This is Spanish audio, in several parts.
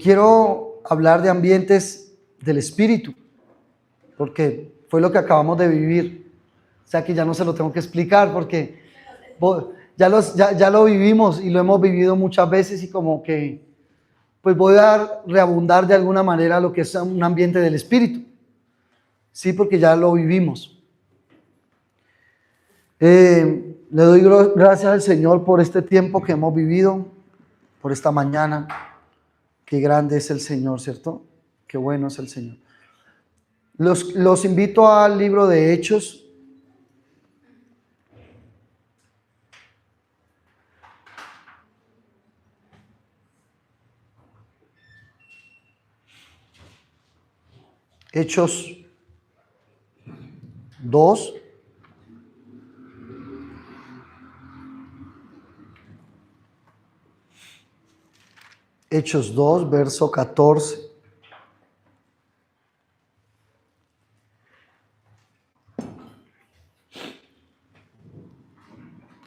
quiero hablar de ambientes del espíritu, porque fue lo que acabamos de vivir. O sea que ya no se lo tengo que explicar, porque ya lo vivimos y lo hemos vivido muchas veces, y como que pues voy a reabundar de alguna manera lo que es un ambiente del espíritu. Sí, porque ya lo vivimos. Le doy gracias al Señor por este tiempo que hemos vivido, por esta mañana. Qué grande es el Señor, ¿cierto? Qué bueno es el Señor. Los invito al libro de Hechos. Hechos 2. Hechos 2, verso 14.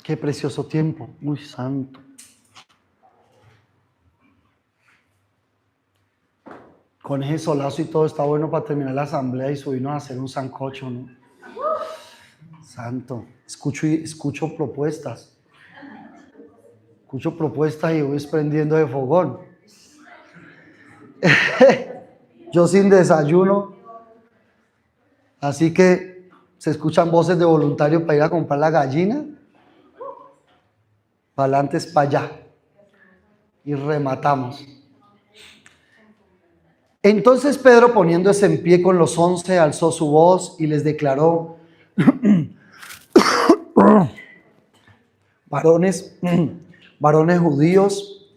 Qué precioso tiempo, muy santo. Con ese solazo y todo está bueno para terminar la asamblea y subirnos a hacer un sancocho, ¿no? Santo. Escucho propuestas. Escucho propuestas y voy desprendiendo de fogón. Yo sin desayuno. Así que se escuchan voces de voluntarios para ir a comprar la gallina. Para adelante es para allá. Y rematamos. Entonces Pedro, poniéndose en pie con los 11, alzó su voz y les declaró: varones judíos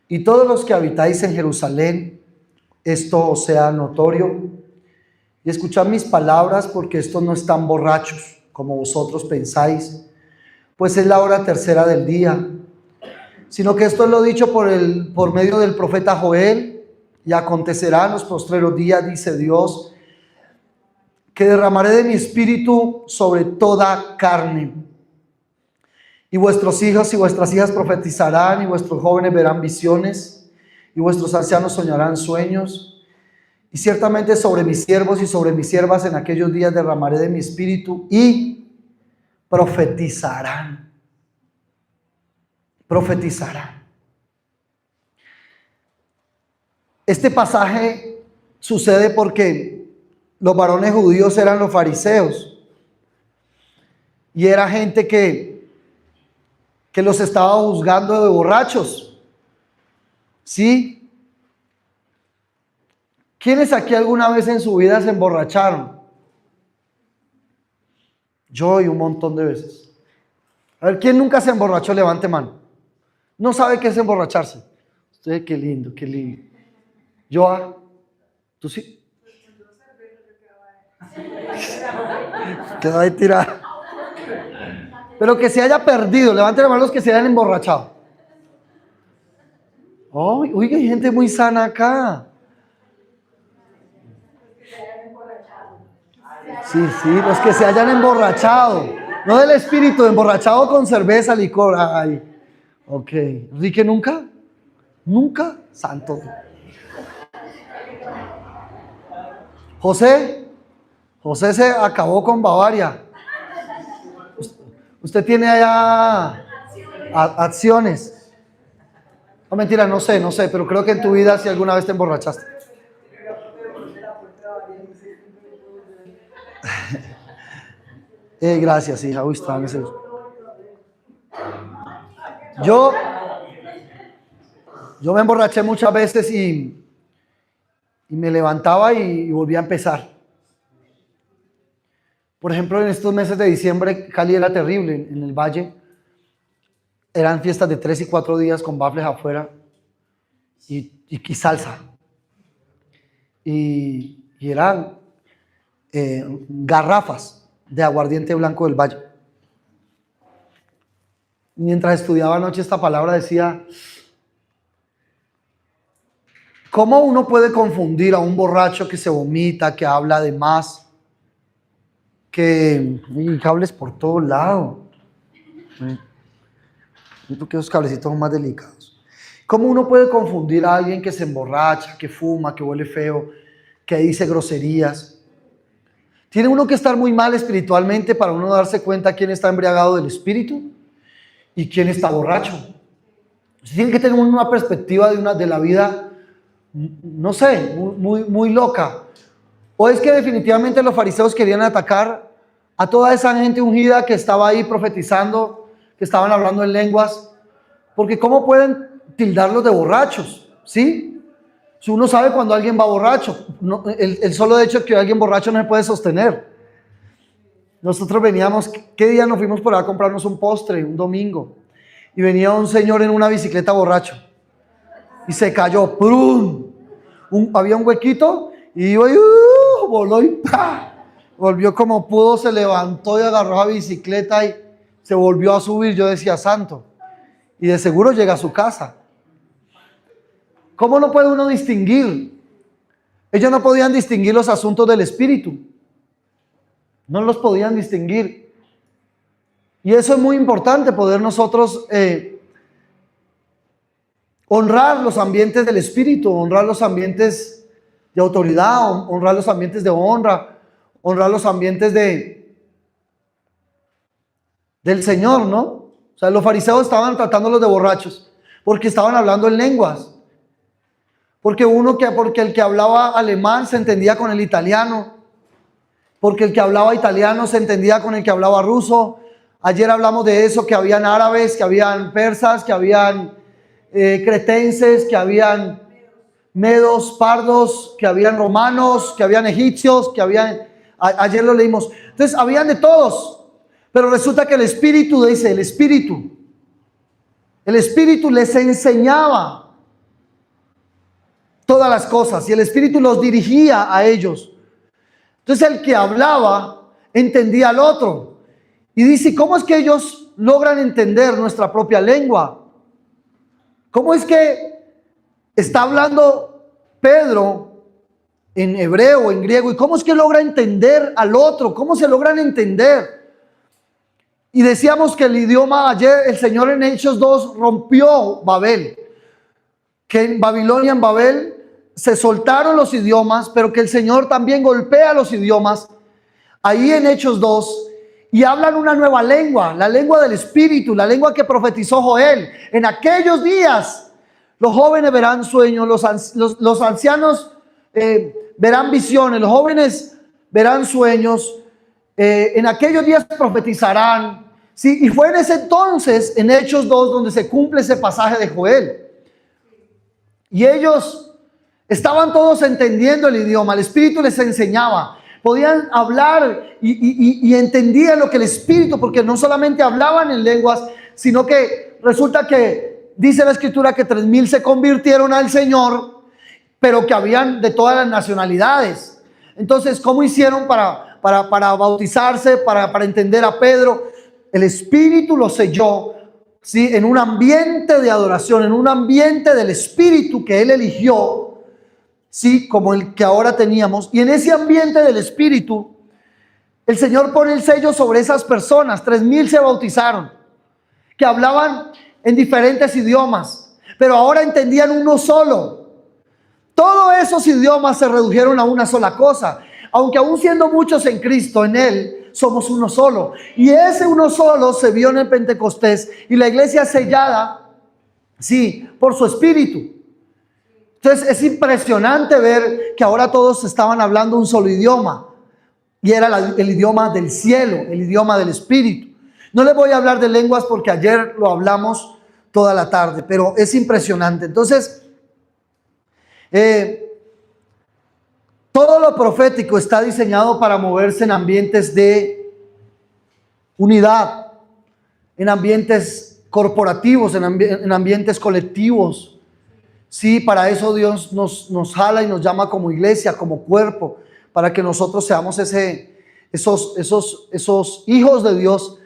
y todos los que habitáis en Jerusalén, esto os sea notorio, y escuchad mis palabras, porque estos no están borrachos, como vosotros pensáis, pues es la hora tercera del día, sino que esto es lo dicho por medio del profeta Joel. Y acontecerá en los postreros días, dice Dios, que derramaré de mi espíritu sobre toda carne. Y vuestros hijos y vuestras hijas profetizarán, y vuestros jóvenes verán visiones, y vuestros ancianos soñarán sueños. Y ciertamente sobre mis siervos y sobre mis siervas en aquellos días derramaré de mi espíritu, y profetizarán. Profetizarán. Este pasaje sucede porque los varones judíos eran los fariseos, y era gente que los estaba juzgando de borrachos. ¿Sí? ¿Quiénes aquí alguna vez en su vida se emborracharon? Yo y un montón de veces. A ver, ¿quién nunca se emborrachó? Levante mano. No sabe qué es emborracharse. Usted, qué lindo, qué lindo. Yo, ¿tú sí? Quedó ahí tirado. Pero que se haya perdido, levanten la mano los que se hayan emborrachado. Oh, oiga, hay gente muy sana acá. Sí, los que se hayan emborrachado. No del espíritu, emborrachado con cerveza, licor. Ay. Ok. ¿Enrique nunca? ¿Nunca? Santo. José se acabó con Bavaria. Usted tiene allá acciones. No, mentira, no sé, pero creo que en tu vida si alguna vez te emborrachaste. Gracias, hija. Uy, está, no sé. Yo me emborraché muchas veces y me levantaba y volvía a empezar. Por ejemplo, en estos meses de diciembre, Cali era terrible. En el valle eran fiestas de 3 y 4 días con bafles afuera y salsa. Y eran garrafas de aguardiente blanco del valle. Mientras estudiaba anoche esta palabra decía: ¿cómo uno puede confundir a un borracho que se vomita, que habla de más, que cables por todo lado? Yo creo que esos cablecitos son más delicados. ¿Cómo uno puede confundir a alguien que se emborracha, que fuma, que huele feo, que dice groserías? Tiene uno que estar muy mal espiritualmente para uno darse cuenta quién está embriagado del espíritu y quién está borracho. Tiene que tener una perspectiva de la vida, no sé, muy loca. ¿O es que definitivamente los fariseos querían atacar a toda esa gente ungida que estaba ahí profetizando, que estaban hablando en lenguas? Porque ¿cómo pueden tildarlos de borrachos? ¿Sí? Si uno sabe cuando alguien va borracho, el solo hecho de que alguien borracho no se puede sostener. Nosotros veníamos, ¿qué día nos fuimos por ahí a comprarnos un postre? Un domingo. Y venía un señor en una bicicleta borracho. Y se cayó. ¡Prum! Había un huequito y iba y voló y ¡pah! Volvió como pudo, se levantó y agarró la bicicleta y se volvió a subir. Yo decía, santo. Y de seguro llega a su casa. ¿Cómo no puede uno distinguir? Ellos no podían distinguir los asuntos del espíritu. No los podían distinguir. Y eso es muy importante, poder nosotros honrar los ambientes del espíritu, honrar los ambientes de autoridad, honrar los ambientes de honra, honrar los ambientes del Señor, ¿no? O sea, los fariseos estaban tratándolos de borrachos porque estaban hablando en lenguas. Porque el que hablaba alemán se entendía con el italiano. Porque el que hablaba italiano se entendía con el que hablaba ruso. Ayer hablamos de eso, que habían árabes, que habían persas, que habían cretenses, que habían medos, pardos, que habían romanos, que habían egipcios, que habían... Ayer lo leímos. Entonces, habían de todos. Pero resulta que el Espíritu les enseñaba todas las cosas y el Espíritu los dirigía a ellos. Entonces el que hablaba entendía al otro. Y dice, ¿cómo es que ellos logran entender nuestra propia lengua? ¿Cómo es que está hablando Pedro en hebreo, en griego? ¿Y cómo es que logra entender al otro? ¿Cómo se logran entender? Y decíamos que el idioma, ayer el Señor en Hechos 2 rompió Babel. Que en Babilonia, en Babel, se soltaron los idiomas, pero que el Señor también golpea los idiomas. Ahí en Hechos 2, y hablan una nueva lengua, la lengua del Espíritu, la lengua que profetizó Joel. En aquellos días, los jóvenes verán sueños, los ancianos verán visiones, los jóvenes verán sueños, en aquellos días profetizarán. Sí, y fue en ese entonces, en Hechos 2, donde se cumple ese pasaje de Joel. Y ellos estaban todos entendiendo el idioma, el Espíritu les enseñaba, podían hablar y entendían lo que el Espíritu, porque no solamente hablaban en lenguas, sino que resulta que dice la Escritura que 3,000 se convirtieron al Señor, pero que habían de todas las nacionalidades. Entonces, ¿cómo hicieron para bautizarse, para entender a Pedro? El Espíritu los selló, ¿sí? En un ambiente de adoración, en un ambiente del Espíritu que Él eligió, ¿sí? Como el que ahora teníamos. Y en ese ambiente del Espíritu, el Señor pone el sello sobre esas personas. 3,000 se bautizaron, que hablaban en diferentes idiomas, pero ahora entendían uno solo. Todos esos idiomas se redujeron a una sola cosa. Aunque aún siendo muchos en Cristo, en Él, somos uno solo. Y ese uno solo se vio en el Pentecostés y la iglesia sellada, sí, por su Espíritu. Entonces es impresionante ver que ahora todos estaban hablando un solo idioma. Y era el idioma del cielo, el idioma del Espíritu. No les voy a hablar de lenguas porque ayer lo hablamos toda la tarde, pero es impresionante. Entonces, todo lo profético está diseñado para moverse en ambientes de unidad, en ambientes corporativos, en ambientes colectivos. Sí, para eso Dios nos jala y nos llama como iglesia, como cuerpo, para que nosotros seamos esos hijos de Dios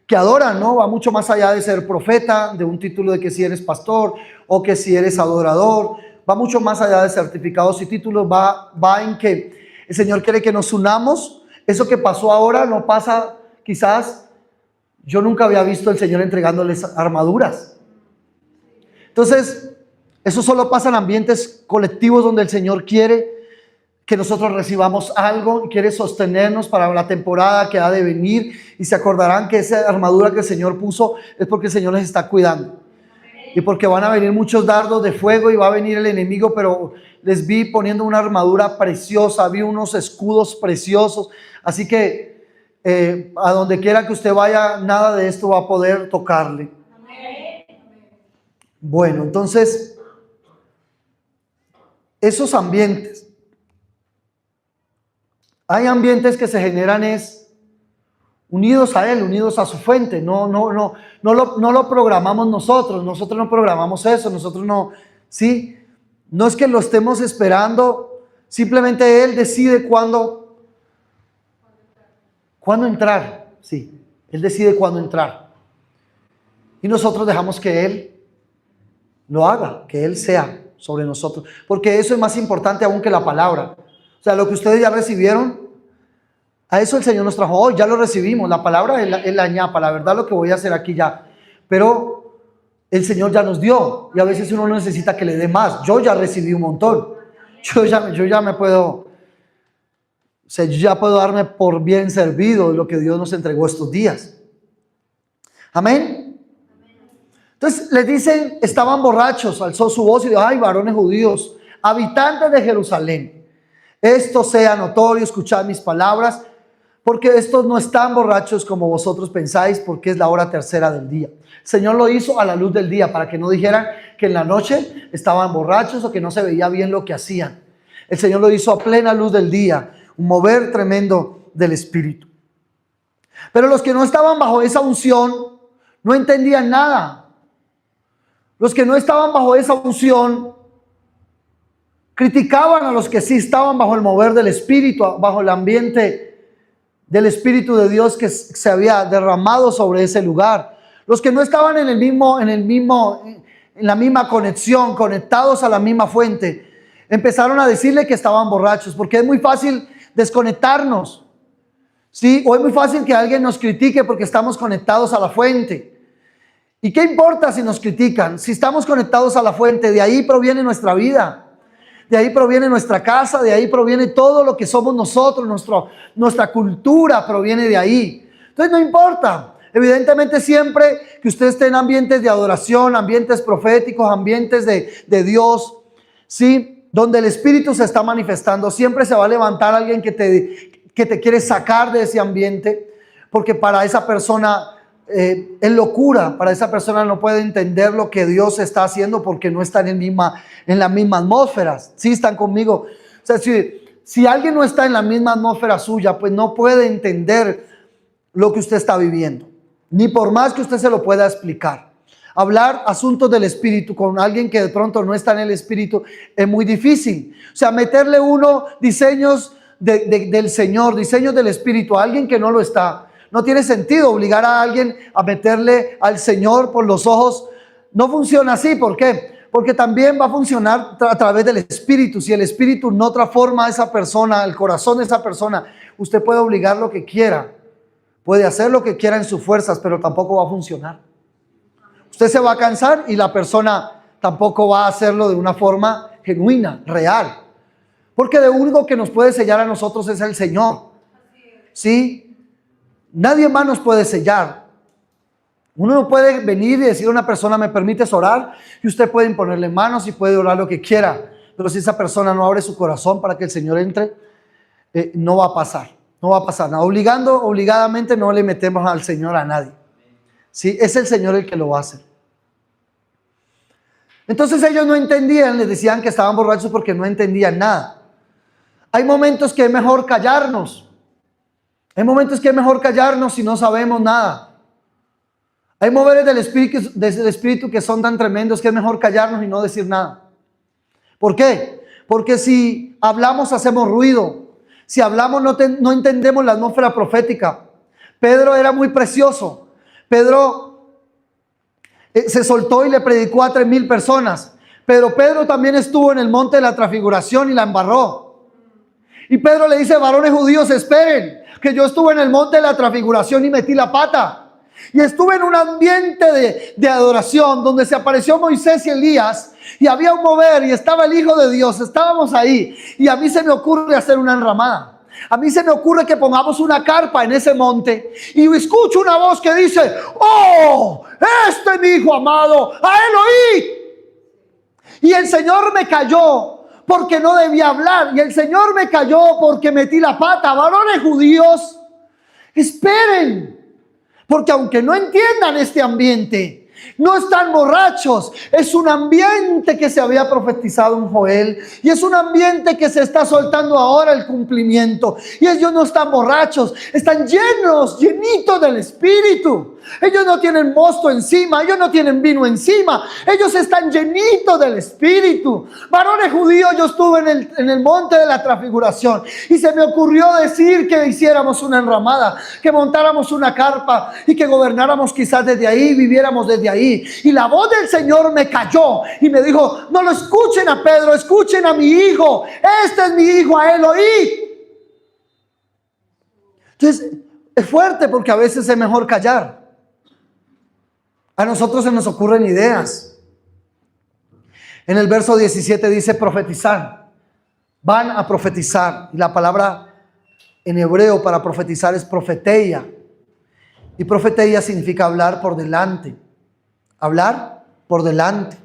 que adoran, ¿no? Va mucho más allá de ser profeta, de un título de que si eres pastor o que si eres adorador. Va mucho más allá de certificados y títulos, va en que el Señor quiere que nos unamos. Eso que pasó ahora no pasa, quizás, yo nunca había visto al Señor entregándoles armaduras. Entonces, Eso solo pasa en ambientes colectivos donde el Señor quiere que nosotros recibamos algo, quiere sostenernos para la temporada que ha de venir, y se acordarán que esa armadura que el Señor puso es porque el Señor les está cuidando. Y porque van a venir muchos dardos de fuego y va a venir el enemigo, pero les vi poniendo una armadura preciosa, vi unos escudos preciosos. Así que a donde quiera que usted vaya, nada de esto va a poder tocarle. Bueno, entonces, esos ambientes. Hay ambientes que se generan unidos a Él, unidos a su fuente. No lo programamos nosotros no programamos eso, nosotros no, ¿sí? No es que lo estemos esperando, simplemente Él decide cuándo entrar, sí, Él decide cuándo entrar. Y nosotros dejamos que Él lo haga, que Él sea sobre nosotros, porque eso es más importante aún que la palabra. O sea, lo que ustedes ya recibieron, a eso el Señor nos trajo hoy, ya lo recibimos. La palabra es la ñapa, la verdad lo que voy a hacer aquí ya. Pero el Señor ya nos dio, y a veces uno no necesita que le dé más. Yo ya recibí un montón. Yo ya me puedo, o sea, yo ya puedo darme por bien servido de lo que Dios nos entregó estos días. Amén. Entonces les dicen, estaban borrachos, alzó su voz y dijo: ay, varones judíos, habitantes de Jerusalén, esto sea notorio, escuchad mis palabras, porque estos no están borrachos como vosotros pensáis, porque es la hora tercera del día. El Señor lo hizo a la luz del día, para que no dijeran que en la noche estaban borrachos o que no se veía bien lo que hacían. El Señor lo hizo a plena luz del día, un mover tremendo del Espíritu. Pero los que no estaban bajo esa unción no entendían nada. Los que no estaban bajo esa unción criticaban a los que sí estaban bajo el mover del Espíritu, bajo el ambiente del Espíritu de Dios que se había derramado sobre ese lugar. Los que no estaban en la misma conexión, conectados a la misma fuente, empezaron a decirle que estaban borrachos, porque es muy fácil desconectarnos, ¿sí? O es muy fácil que alguien nos critique porque estamos conectados a la fuente. ¿Y qué importa si nos critican? Si estamos conectados a la fuente, de ahí proviene nuestra vida. De ahí proviene nuestra casa, de ahí proviene todo lo que somos nosotros, nuestra cultura proviene de ahí. Entonces no importa, evidentemente siempre que usted esté en ambientes de adoración, ambientes proféticos, ambientes de Dios, ¿sí? Donde el Espíritu se está manifestando, siempre se va a levantar alguien que te quiere sacar de ese ambiente, porque para esa persona es locura, para esa persona no puede entender lo que Dios está haciendo porque no están en la misma atmósfera. ¿Sí están conmigo? O sea, si alguien no está en la misma atmósfera suya, pues no puede entender lo que usted está viviendo, ni por más que usted se lo pueda explicar. Hablar asuntos del Espíritu con alguien que de pronto no está en el Espíritu es muy difícil. O sea, meterle uno diseños del Señor, diseños del Espíritu a alguien que no lo está. No tiene sentido obligar a alguien a meterle al Señor por los ojos. No funciona así. ¿Por qué? Porque también va a funcionar a través del Espíritu. Si el Espíritu no transforma a esa persona, el corazón de esa persona, usted puede obligar lo que quiera. Puede hacer lo que quiera en sus fuerzas, pero tampoco va a funcionar. Usted se va a cansar y la persona tampoco va a hacerlo de una forma genuina, real. Porque de único que nos puede sellar a nosotros es el Señor. ¿Sí? Nadie más nos puede sellar. Uno no puede venir y decir a una persona: ¿me permites orar? Y usted puede imponerle manos y puede orar lo que quiera. Pero si esa persona no abre su corazón para que el Señor entre, no va a pasar. No va a pasar nada. Obligadamente no le metemos al Señor a nadie. ¿Sí? Es el Señor el que lo va a hacer. Entonces ellos no entendían, les decían que estaban borrachos porque no entendían nada. Hay momentos que es mejor callarnos. Hay momentos que es mejor callarnos si no sabemos nada. Hay moveres del Espíritu que son tan tremendos que es mejor callarnos y no decir nada. ¿Por qué? Porque si hablamos hacemos ruido. Si hablamos no entendemos la atmósfera profética. Pedro era muy precioso. Pedro se soltó y le predicó a 3,000 personas. Pero Pedro también estuvo en el monte de la transfiguración y la embarró. Y Pedro le dice: varones judíos, esperen, que yo estuve en el monte de la transfiguración y metí la pata. Y estuve en un ambiente de adoración donde se apareció Moisés y Elías y había un mover y estaba el Hijo de Dios, estábamos ahí y a mí se me ocurre hacer una enramada. A mí se me ocurre que pongamos una carpa en ese monte y escucho una voz que dice: ¡oh! Este es mi Hijo amado, a él oí. Y el Señor me cayó porque no debía hablar, y el Señor me cayó porque metí la pata. Varones judíos, esperen, porque aunque no entiendan este ambiente, no están borrachos, es un ambiente que se había profetizado en Joel y es un ambiente que se está soltando ahora el cumplimiento. Y ellos no están borrachos, están llenitos del Espíritu. Ellos no tienen mosto encima, ellos no tienen vino encima, ellos están llenitos del Espíritu. Varones judíos, yo estuve en el monte de la transfiguración y se me ocurrió decir que hiciéramos una enramada, que montáramos una carpa y que gobernáramos quizás desde ahí, viviéramos desde ahí. Y la voz del Señor me cayó y me dijo: no lo escuchen a Pedro, escuchen a mi hijo. Este es mi hijo, a él oí. Entonces es fuerte, porque a veces es mejor callar. A nosotros se nos ocurren ideas. En el verso 17 dice profetizar. Van a profetizar. Y la palabra en hebreo para profetizar es profeteia. Y profeteia significa hablar por delante. Hablar por delante.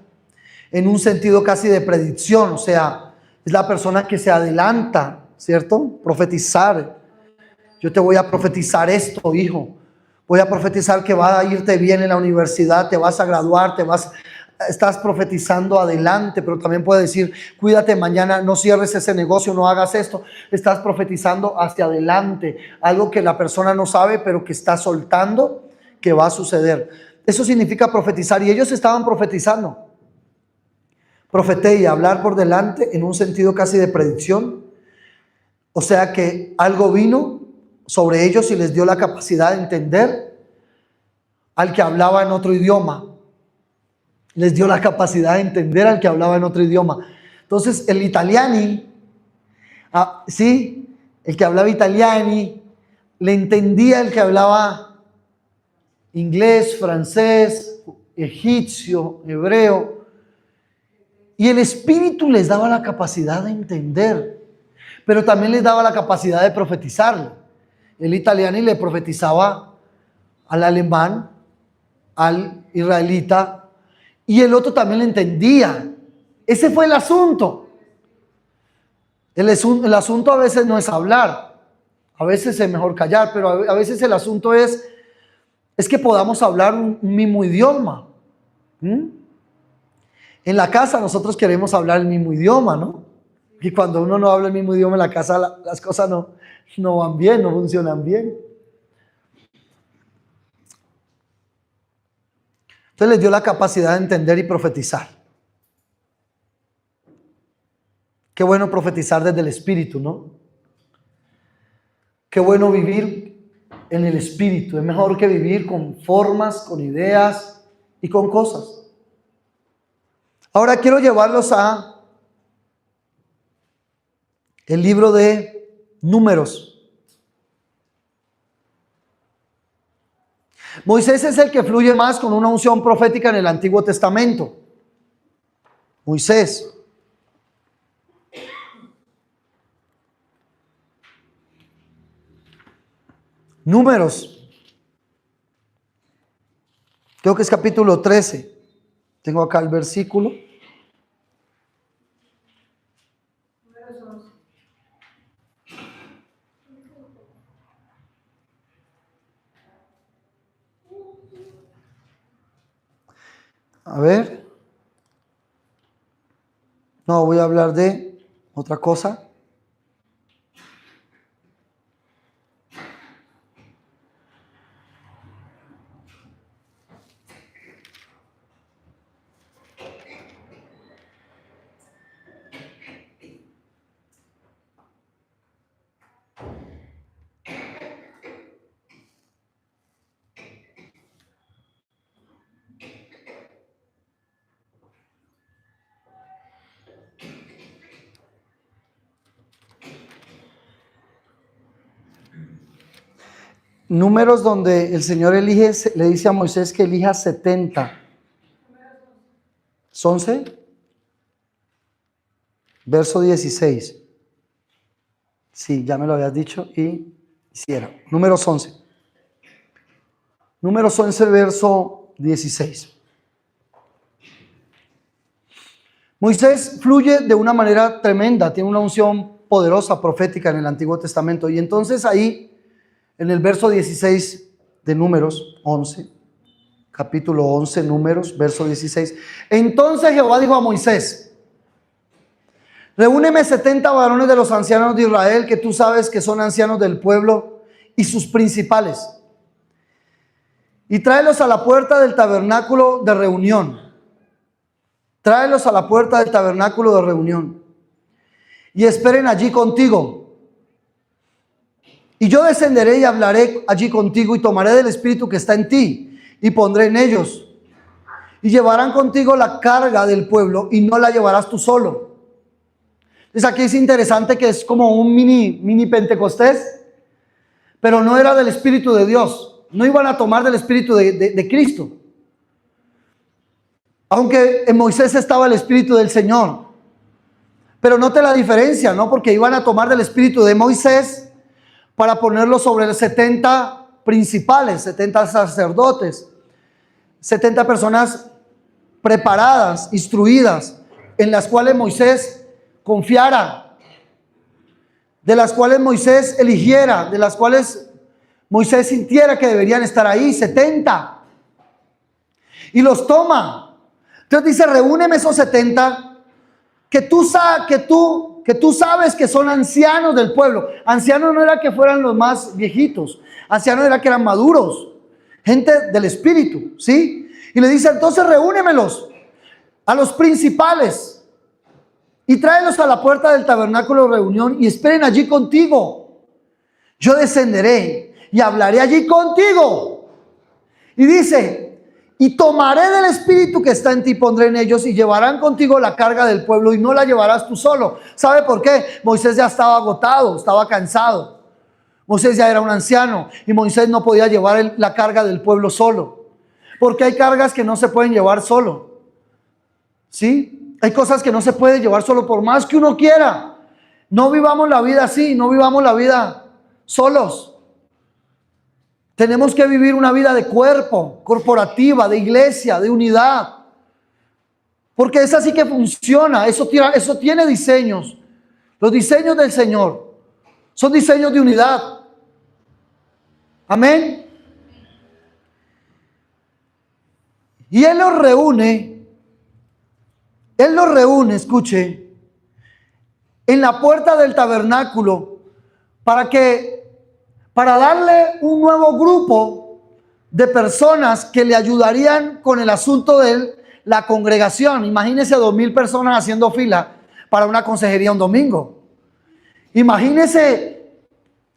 En un sentido casi de predicción. O sea, es la persona que se adelanta, ¿cierto? Profetizar. Yo te voy a profetizar esto, hijo. Voy a profetizar que va a irte bien en la universidad, te vas a graduar, estás profetizando adelante. Pero también puede decir: cuídate mañana, no cierres ese negocio, no hagas esto. Estás profetizando hacia adelante, algo que la persona no sabe, pero que está soltando que va a suceder. Eso significa profetizar, y ellos estaban profetizando. Profeteia, hablar por delante, en un sentido casi de predicción. O sea que algo vino sobre ellos y les dio la capacidad de entender al que hablaba en otro idioma. Les dio la capacidad de entender al que hablaba en otro idioma. Entonces el italiani, sí, el que hablaba italiani, le entendía el que hablaba inglés, francés, egipcio, hebreo. Y el Espíritu les daba la capacidad de entender, pero también les daba la capacidad de profetizarle. El italiano le profetizaba al alemán, al israelita, y el otro también le entendía. Ese fue el asunto. El asunto a veces no es hablar, a veces es mejor callar, pero a veces el asunto es que podamos hablar un mismo idioma. En la casa nosotros queremos hablar el mismo idioma, ¿no? Y cuando uno no habla el mismo idioma en la casa, las cosas no van bien, no funcionan bien. Entonces les dio la capacidad de entender y profetizar. Qué bueno profetizar desde el Espíritu, ¿no? Qué bueno vivir en el Espíritu. Es mejor que vivir con formas, con ideas y con cosas. Ahora quiero llevarlos a el libro de Números. Moisés es el que fluye más con una unción profética en el Antiguo Testamento. Moisés. Números. Creo que es capítulo 13. Tengo acá el versículo. A ver. No, voy a hablar de otra cosa. Números donde el Señor le dice a Moisés que elija 70. ¿11? verso 16. Sí, ya me lo habías dicho y hiciera. Números 11. Números 11, verso 16. Moisés fluye de una manera tremenda, tiene una unción poderosa, profética en el Antiguo Testamento. Y entonces ahí, en el verso 16 de Números 11, capítulo 11, Números, verso 16. Entonces Jehová dijo a Moisés: reúneme 70 varones de los ancianos de Israel, que tú sabes que son ancianos del pueblo, y sus principales, y tráelos a la puerta del tabernáculo de reunión. Tráelos a la puerta del tabernáculo de reunión, y esperen allí contigo. Y yo descenderé y hablaré allí contigo, y tomaré del espíritu que está en ti, y pondré en ellos. Y llevarán contigo la carga del pueblo, y no la llevarás tú solo. Entonces aquí es interesante que es como un mini Pentecostés, pero no era del Espíritu de Dios. No iban a tomar del Espíritu de Cristo. Aunque en Moisés estaba el Espíritu del Señor. Pero note la diferencia, ¿no? Porque iban a tomar del Espíritu de Moisés para ponerlo sobre los 70 principales, 70 sacerdotes, 70 personas preparadas, instruidas, en las cuales Moisés confiara, de las cuales Moisés eligiera, de las cuales Moisés sintiera que deberían estar ahí, 70. Y los toma. Entonces dice: reúneme esos 70 que tú sabes que son ancianos del pueblo. Ancianos no era que fueran los más viejitos, ancianos era que eran maduros, gente del espíritu, ¿sí? Y le dice: entonces reúnemelos, a los principales, y tráelos a la puerta del tabernáculo de reunión, y esperen allí contigo. Yo descenderé y hablaré allí contigo. Y dice: y tomaré del espíritu que está en ti, pondré en ellos, y llevarán contigo la carga del pueblo, y no la llevarás tú solo. ¿Sabe por qué? Moisés ya estaba agotado, estaba cansado. Moisés ya era un anciano, y Moisés no podía llevar la carga del pueblo solo. Porque hay cargas que no se pueden llevar solo. ¿Sí? Hay cosas que no se pueden llevar solo por más que uno quiera. No vivamos la vida así, no vivamos la vida solos. Tenemos que vivir una vida de cuerpo, corporativa, de iglesia, de unidad. Porque es así que funciona. Eso tiene diseños. Los diseños del Señor son diseños de unidad. Amén. Y Él los reúne, escuche, en la puerta del tabernáculo para darle un nuevo grupo de personas que le ayudarían con el asunto de la congregación. Imagínese 2,000 personas haciendo fila para una consejería un domingo. Imagínese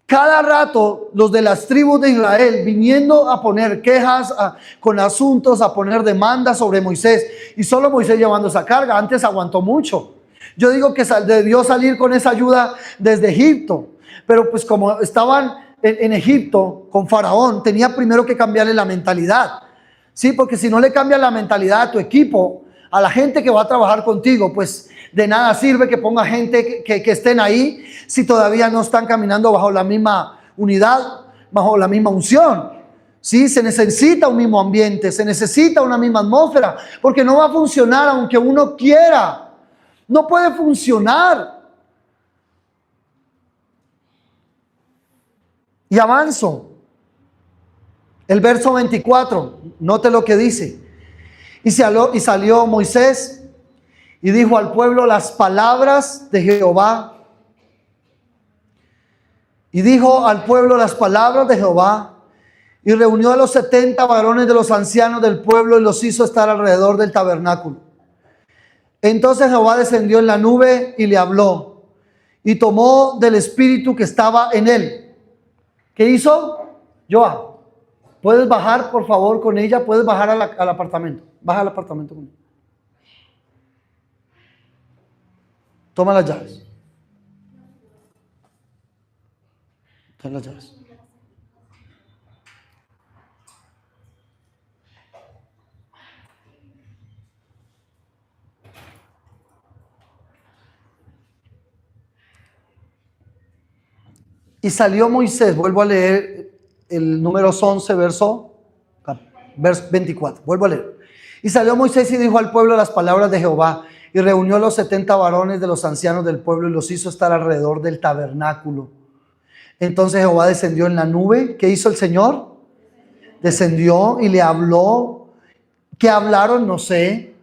cada rato los de las tribus de Israel viniendo a poner quejas con asuntos, a poner demandas sobre Moisés, y solo Moisés llevando esa carga. Antes aguantó mucho. Yo digo que debió salir con esa ayuda desde Egipto, pero pues como estaban en Egipto con Faraón, tenía primero que cambiarle la mentalidad, ¿sí? Porque si no le cambias la mentalidad a tu equipo, a la gente que va a trabajar contigo, pues de nada sirve que ponga gente que estén ahí si todavía no están caminando bajo la misma unidad, bajo la misma unción. ¿Sí? Se necesita un mismo ambiente, se necesita una misma atmósfera, porque no va a funcionar aunque uno quiera. No puede funcionar. Y avanzo. El verso 24, note lo que dice. Y salió Moisés y dijo al pueblo las palabras de Jehová. Y dijo al pueblo las palabras de Jehová. Y reunió a los 70 varones de los ancianos del pueblo y los hizo estar alrededor del tabernáculo. Entonces Jehová descendió en la nube y le habló. Y tomó del espíritu que estaba en él. ¿Qué hizo? Joa, ¿puedes bajar por favor con ella? ¿Puedes bajar al apartamento? Baja al apartamento conmigo. Toma las llaves. Toma las llaves. Y salió Moisés, vuelvo a leer el número 11, verso 24, vuelvo a leer. Y salió Moisés y dijo al pueblo las palabras de Jehová, y reunió a los 70 varones de los ancianos del pueblo y los hizo estar alrededor del tabernáculo. Entonces Jehová descendió en la nube. ¿Qué hizo el Señor? Descendió y le habló. ¿Qué hablaron? No sé.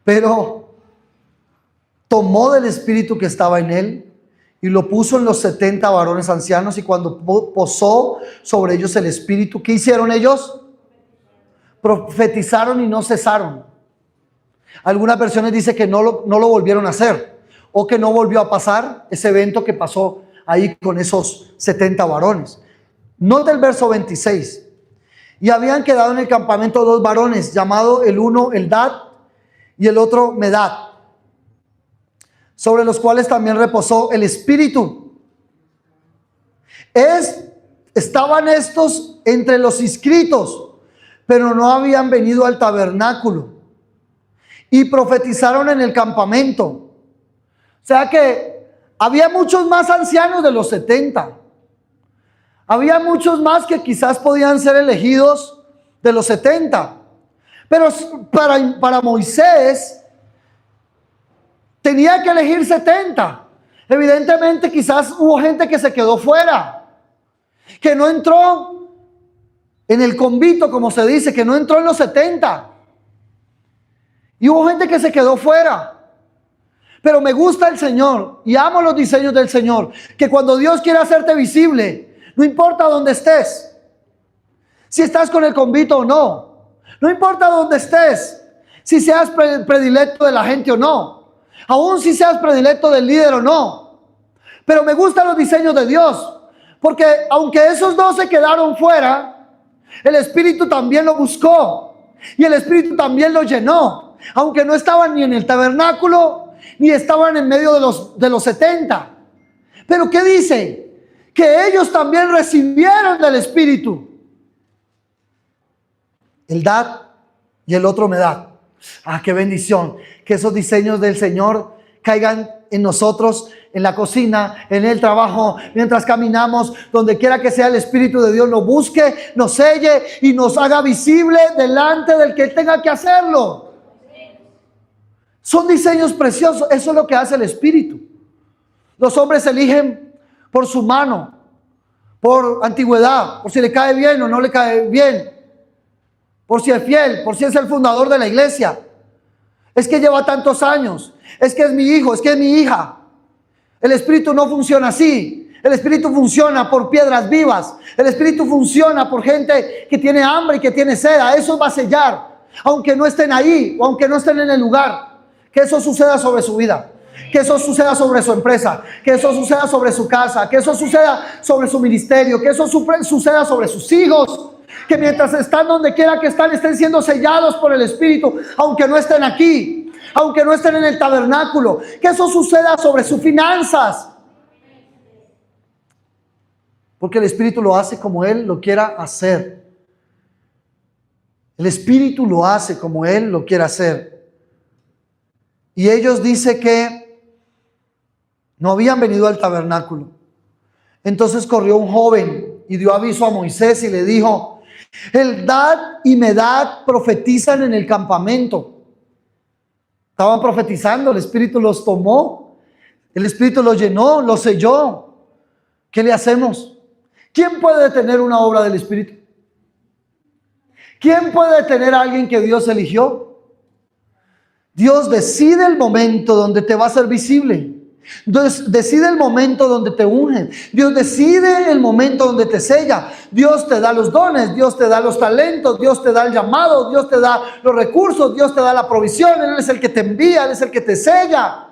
Pero tomó del espíritu que estaba en él y lo puso en los 70 varones ancianos, y cuando posó sobre ellos el espíritu, ¿qué hicieron ellos? Profetizaron y no cesaron. Algunas versiones dicen que no lo volvieron a hacer, o que no volvió a pasar ese evento que pasó ahí con esos 70 varones. Nota el verso 26. Y habían quedado en el campamento 2 varones, llamado el uno Eldad y el otro Medad, sobre los cuales también reposó el espíritu. Estaban estos entre los inscritos, pero no habían venido al tabernáculo, y profetizaron en el campamento. O sea que había muchos más ancianos de los 70. Había muchos más que quizás podían ser elegidos de los 70. Pero para Moisés tenía que elegir 70. Evidentemente quizás hubo gente que se quedó fuera, que no entró en el convito, como se dice, que no entró en los 70. Y hubo gente que se quedó fuera. Pero me gusta el Señor y amo los diseños del Señor, que cuando Dios quiere hacerte visible, no importa dónde estés, si estás con el convito o no, no importa dónde estés, si seas predilecto de la gente o no, aún si seas predilecto del líder o no. Pero me gustan los diseños de Dios, porque aunque esos dos se quedaron fuera, el Espíritu también lo buscó y el Espíritu también lo llenó, aunque no estaban ni en el tabernáculo ni estaban en medio de los 70. Pero ¿qué dice? Que ellos también recibieron del Espíritu. Eldad y el otro Medad. Ah, qué bendición. Que esos diseños del Señor caigan en nosotros, en la cocina, en el trabajo, mientras caminamos, donde quiera que sea, el Espíritu de Dios nos busque, nos selle y nos haga visible delante del que tenga que hacerlo. Son diseños preciosos. Eso es lo que hace el Espíritu. Los hombres eligen por su mano, por antigüedad, por si le cae bien o no le cae bien, por si es fiel, por si es el fundador de la iglesia. Es que lleva tantos años, es que es mi hijo, es que es mi hija. El Espíritu no funciona así. El Espíritu funciona por piedras vivas. El Espíritu funciona por gente que tiene hambre y que tiene sed. A eso va a sellar, aunque no estén ahí o aunque no estén en el lugar. Que eso suceda sobre su vida, que eso suceda sobre su empresa, que eso suceda sobre su casa, que eso suceda sobre su ministerio, que eso suceda sobre sus hijos, que mientras están donde quiera que estén siendo sellados por el Espíritu, aunque no estén aquí, aunque no estén en el tabernáculo, que eso suceda sobre sus finanzas, porque el Espíritu lo hace como Él lo quiera hacer. El Espíritu lo hace como Él lo quiera hacer. Y ellos dicen que no habían venido al tabernáculo. Entonces corrió un joven y dio aviso a Moisés y le dijo: Eldad y Medad profetizan en el campamento. Estaban profetizando, el Espíritu los tomó, el Espíritu los llenó, los selló. ¿Qué le hacemos? ¿Quién puede detener una obra del Espíritu? ¿Quién puede detener a alguien que Dios eligió? Dios decide el momento donde te va a hacer visible. Dios decide el momento donde te unge. Dios decide el momento donde te sella. Dios te da los dones, Dios te da los talentos, Dios te da el llamado, Dios te da los recursos, Dios te da la provisión. Él es el que te envía, Él es el que te sella.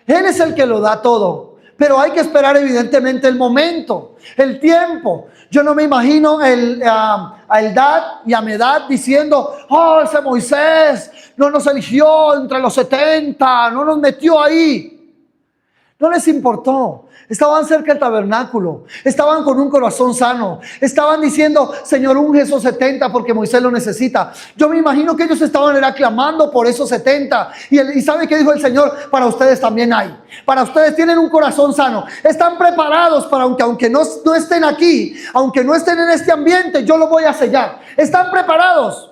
Él es el que lo da todo. Pero hay que esperar evidentemente el momento, el tiempo. Yo no me imagino a Eldad y a Medad diciendo: oh, ese Moisés no nos eligió entre los 70, no nos metió ahí. No les importó. Estaban cerca del tabernáculo. Estaban con un corazón sano. Estaban diciendo, Señor, unge esos 70 porque Moisés lo necesita. Yo me imagino que ellos estaban clamando por esos 70. Y ¿sabe qué dijo el Señor? Para ustedes también hay. Para ustedes tienen un corazón sano. Están preparados para aunque no estén aquí, aunque no estén en este ambiente, yo lo voy a sellar. Están preparados.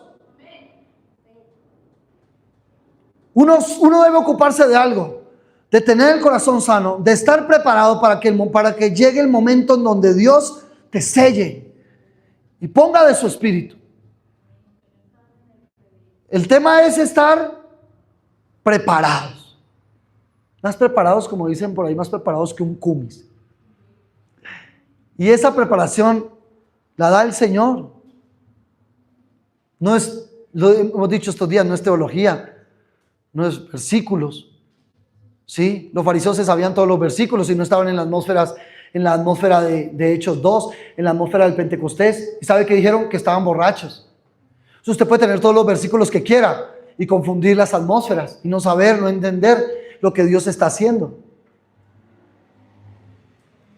Uno debe ocuparse de algo, de tener el corazón sano, de estar preparado para que llegue el momento en donde Dios te selle y ponga de su espíritu. El tema es estar preparados. Más preparados, como dicen por ahí, más preparados que un cumis. Y esa preparación la da el Señor. No es, lo hemos dicho estos días, no es teología. No es versículos, ¿sí? Los fariseos se sabían todos los versículos y no estaban en la atmósfera de Hechos 2, en la atmósfera del Pentecostés. ¿Y sabe qué dijeron? Que estaban borrachos. Entonces usted puede tener todos los versículos que quiera y confundir las atmósferas y no saber, no entender lo que Dios está haciendo.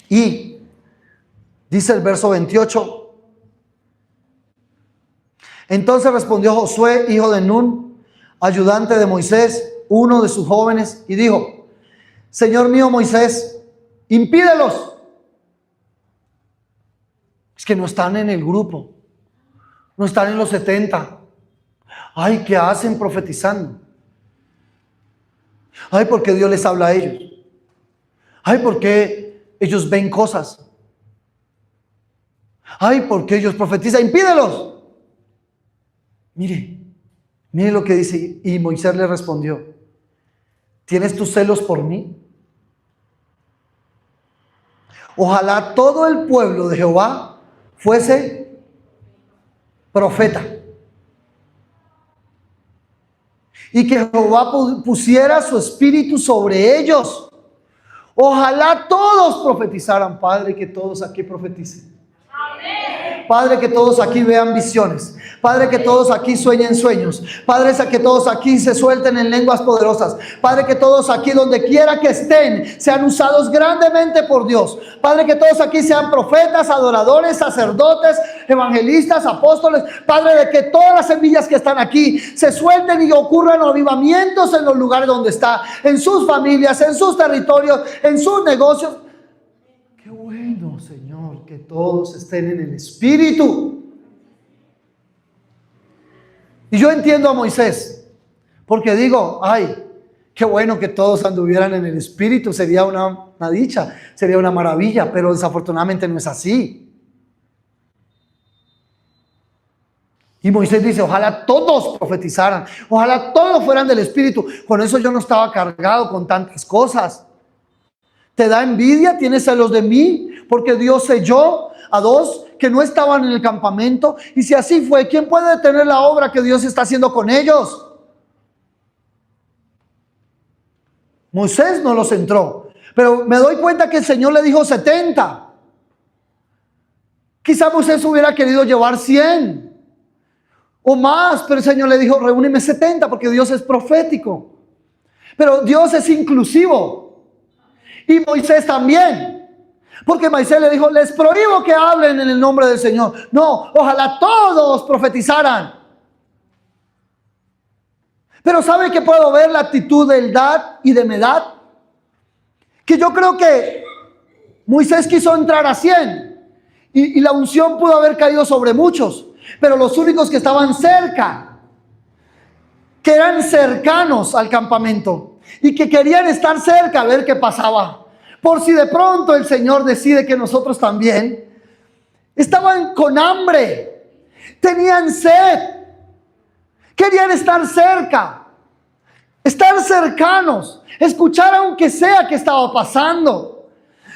Y dice el verso 28. Entonces respondió Josué, hijo de Nun, ayudante de Moisés, uno de sus jóvenes, y dijo, Señor mío Moisés, impídelos. Es que no están en el grupo, no están en los 70. Ay, ¿qué hacen profetizando? Ay, ¿por qué Dios les habla a ellos? Ay, ¿por qué ellos ven cosas? Ay, ¿por qué ellos profetizan? Impídelos. Mire lo que dice, y Moisés le respondió, ¿tienes tus celos por mí? Ojalá todo el pueblo de Jehová fuese profeta. Y que Jehová pusiera su espíritu sobre ellos. Ojalá todos profetizaran, Padre, que todos aquí profeticen. Padre, que todos aquí vean visiones. Padre, que todos aquí sueñen sueños. Padre, que todos aquí se suelten en lenguas poderosas. Padre, que todos aquí, donde quiera que estén, sean usados grandemente por Dios. Padre, que todos aquí sean profetas, adoradores, sacerdotes, evangelistas, apóstoles. Padre, de que todas las semillas que están aquí se suelten y ocurran avivamientos en los lugares donde está, en sus familias, en sus territorios, en sus negocios. Qué bueno, Señor, que todos estén en el Espíritu. Y yo entiendo a Moisés, porque digo, ay, qué bueno que todos anduvieran en el Espíritu, sería una dicha, sería una maravilla, pero desafortunadamente no es así. Y Moisés dice, ojalá todos profetizaran, ojalá todos fueran del Espíritu. Con eso yo no estaba cargado con tantas cosas. ¿Te da envidia? ¿Tienes celos de mí? Porque Dios selló a dos que no estaban en el campamento. Y si así fue, ¿quién puede detener la obra que Dios está haciendo con ellos? Moisés no los entró. Pero me doy cuenta que el Señor le dijo 70. Quizá Moisés hubiera querido llevar 100 o más, pero el Señor le dijo, reúneme 70 porque Dios es profético. Pero Dios es inclusivo. Y Moisés también, porque Moisés le dijo, les prohíbo que hablen en el nombre del Señor. No, ojalá todos profetizaran. Pero ¿sabe que puedo ver la actitud de Eldad y de Medad? Que yo creo que Moisés quiso entrar a 100 y la unción pudo haber caído sobre muchos, pero los únicos que estaban cerca, que eran cercanos al campamento, y que querían estar cerca a ver qué pasaba, por si de pronto el Señor decide que nosotros también, estaban con hambre, tenían sed, querían estar cerca, estar cercanos, escuchar aunque sea qué estaba pasando,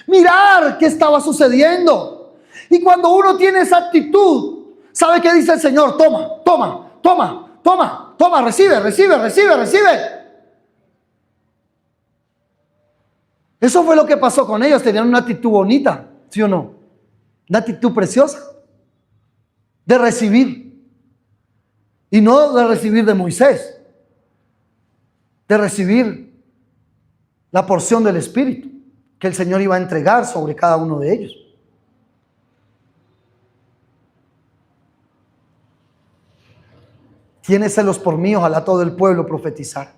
mirar qué estaba sucediendo. Y cuando uno tiene esa actitud, ¿sabe qué dice el Señor? Toma, recibe. Eso fue lo que pasó con ellos. Tenían una actitud bonita, ¿sí o no? Una actitud preciosa de recibir. Y no de recibir de Moisés, de recibir la porción del Espíritu. que el Señor iba a entregar sobre cada uno de ellos. Tiene celos por mí, ojalá todo el pueblo profetizara.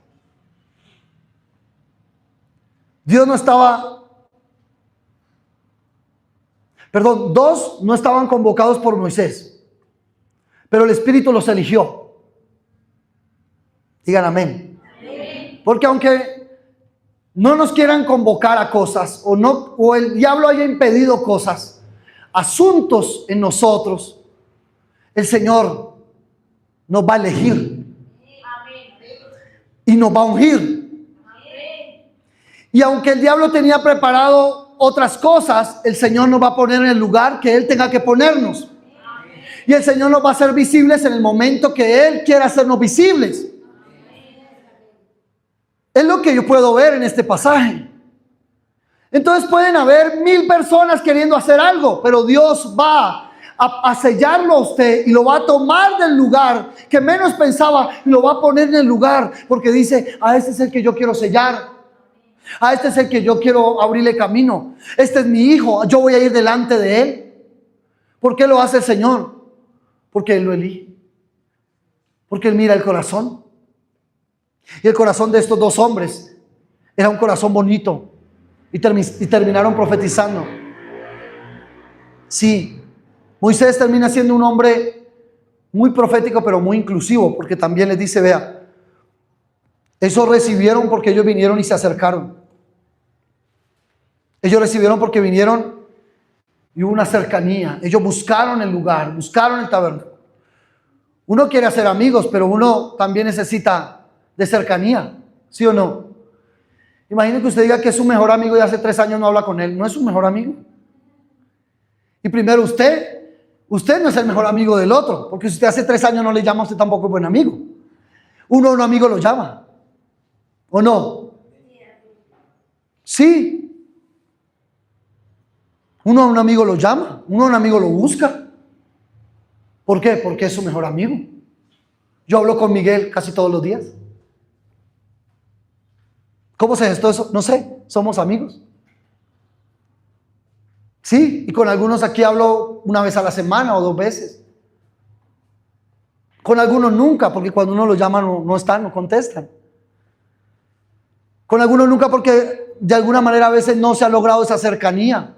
Dios no estaba, perdón, 2 no estaban convocados por Moisés, pero el Espíritu los eligió. Digan amén. Amén. Porque aunque no nos quieran convocar a cosas, o el diablo haya impedido cosas, asuntos en nosotros, el Señor nos va a elegir y nos va a ungir. Y aunque el diablo tenía preparado otras cosas, el Señor nos va a poner en el lugar que Él tenga que ponernos. Y el Señor nos va a hacer visibles en el momento que Él quiera hacernos visibles. Es lo que yo puedo ver en este pasaje. Entonces pueden haber 1000 personas queriendo hacer algo, pero Dios va a sellarlo a usted y lo va a tomar del lugar que menos pensaba y lo va a poner en el lugar, porque dice: a este es el que yo quiero sellar, a este es el que yo quiero abrirle camino, este es mi hijo, yo voy a ir delante de él. ¿Por qué lo hace el Señor? Porque Él lo elige, porque Él mira el corazón. Y el corazón de estos 2 hombres era un corazón bonito y terminaron profetizando. Sí, Moisés termina siendo un hombre muy profético, pero muy inclusivo, porque también les dice: vea, esos recibieron porque ellos vinieron y se acercaron. Ellos recibieron porque vinieron y hubo una cercanía. Ellos buscaron el lugar, buscaron el tabernáculo. Uno quiere hacer amigos, pero uno también necesita de cercanía, ¿sí o no? Imagine que usted diga que es su mejor amigo y hace 3 años no habla con él. No es su mejor amigo. Y primero usted no es el mejor amigo del otro, porque si usted hace 3 años no le llama, usted tampoco es buen amigo. Uno a un amigo lo llama, ¿o no? Sí. Uno a un amigo lo llama, uno a un amigo lo busca. ¿Por qué? Porque es su mejor amigo. Yo hablo con Miguel casi todos los días. ¿Cómo se gestó eso? No sé, somos amigos. Sí, y con algunos aquí hablo una vez a la semana o 2 veces. Con algunos nunca, porque cuando uno los llama no están, no contestan. Con algunos nunca porque de alguna manera a veces no se ha logrado esa cercanía.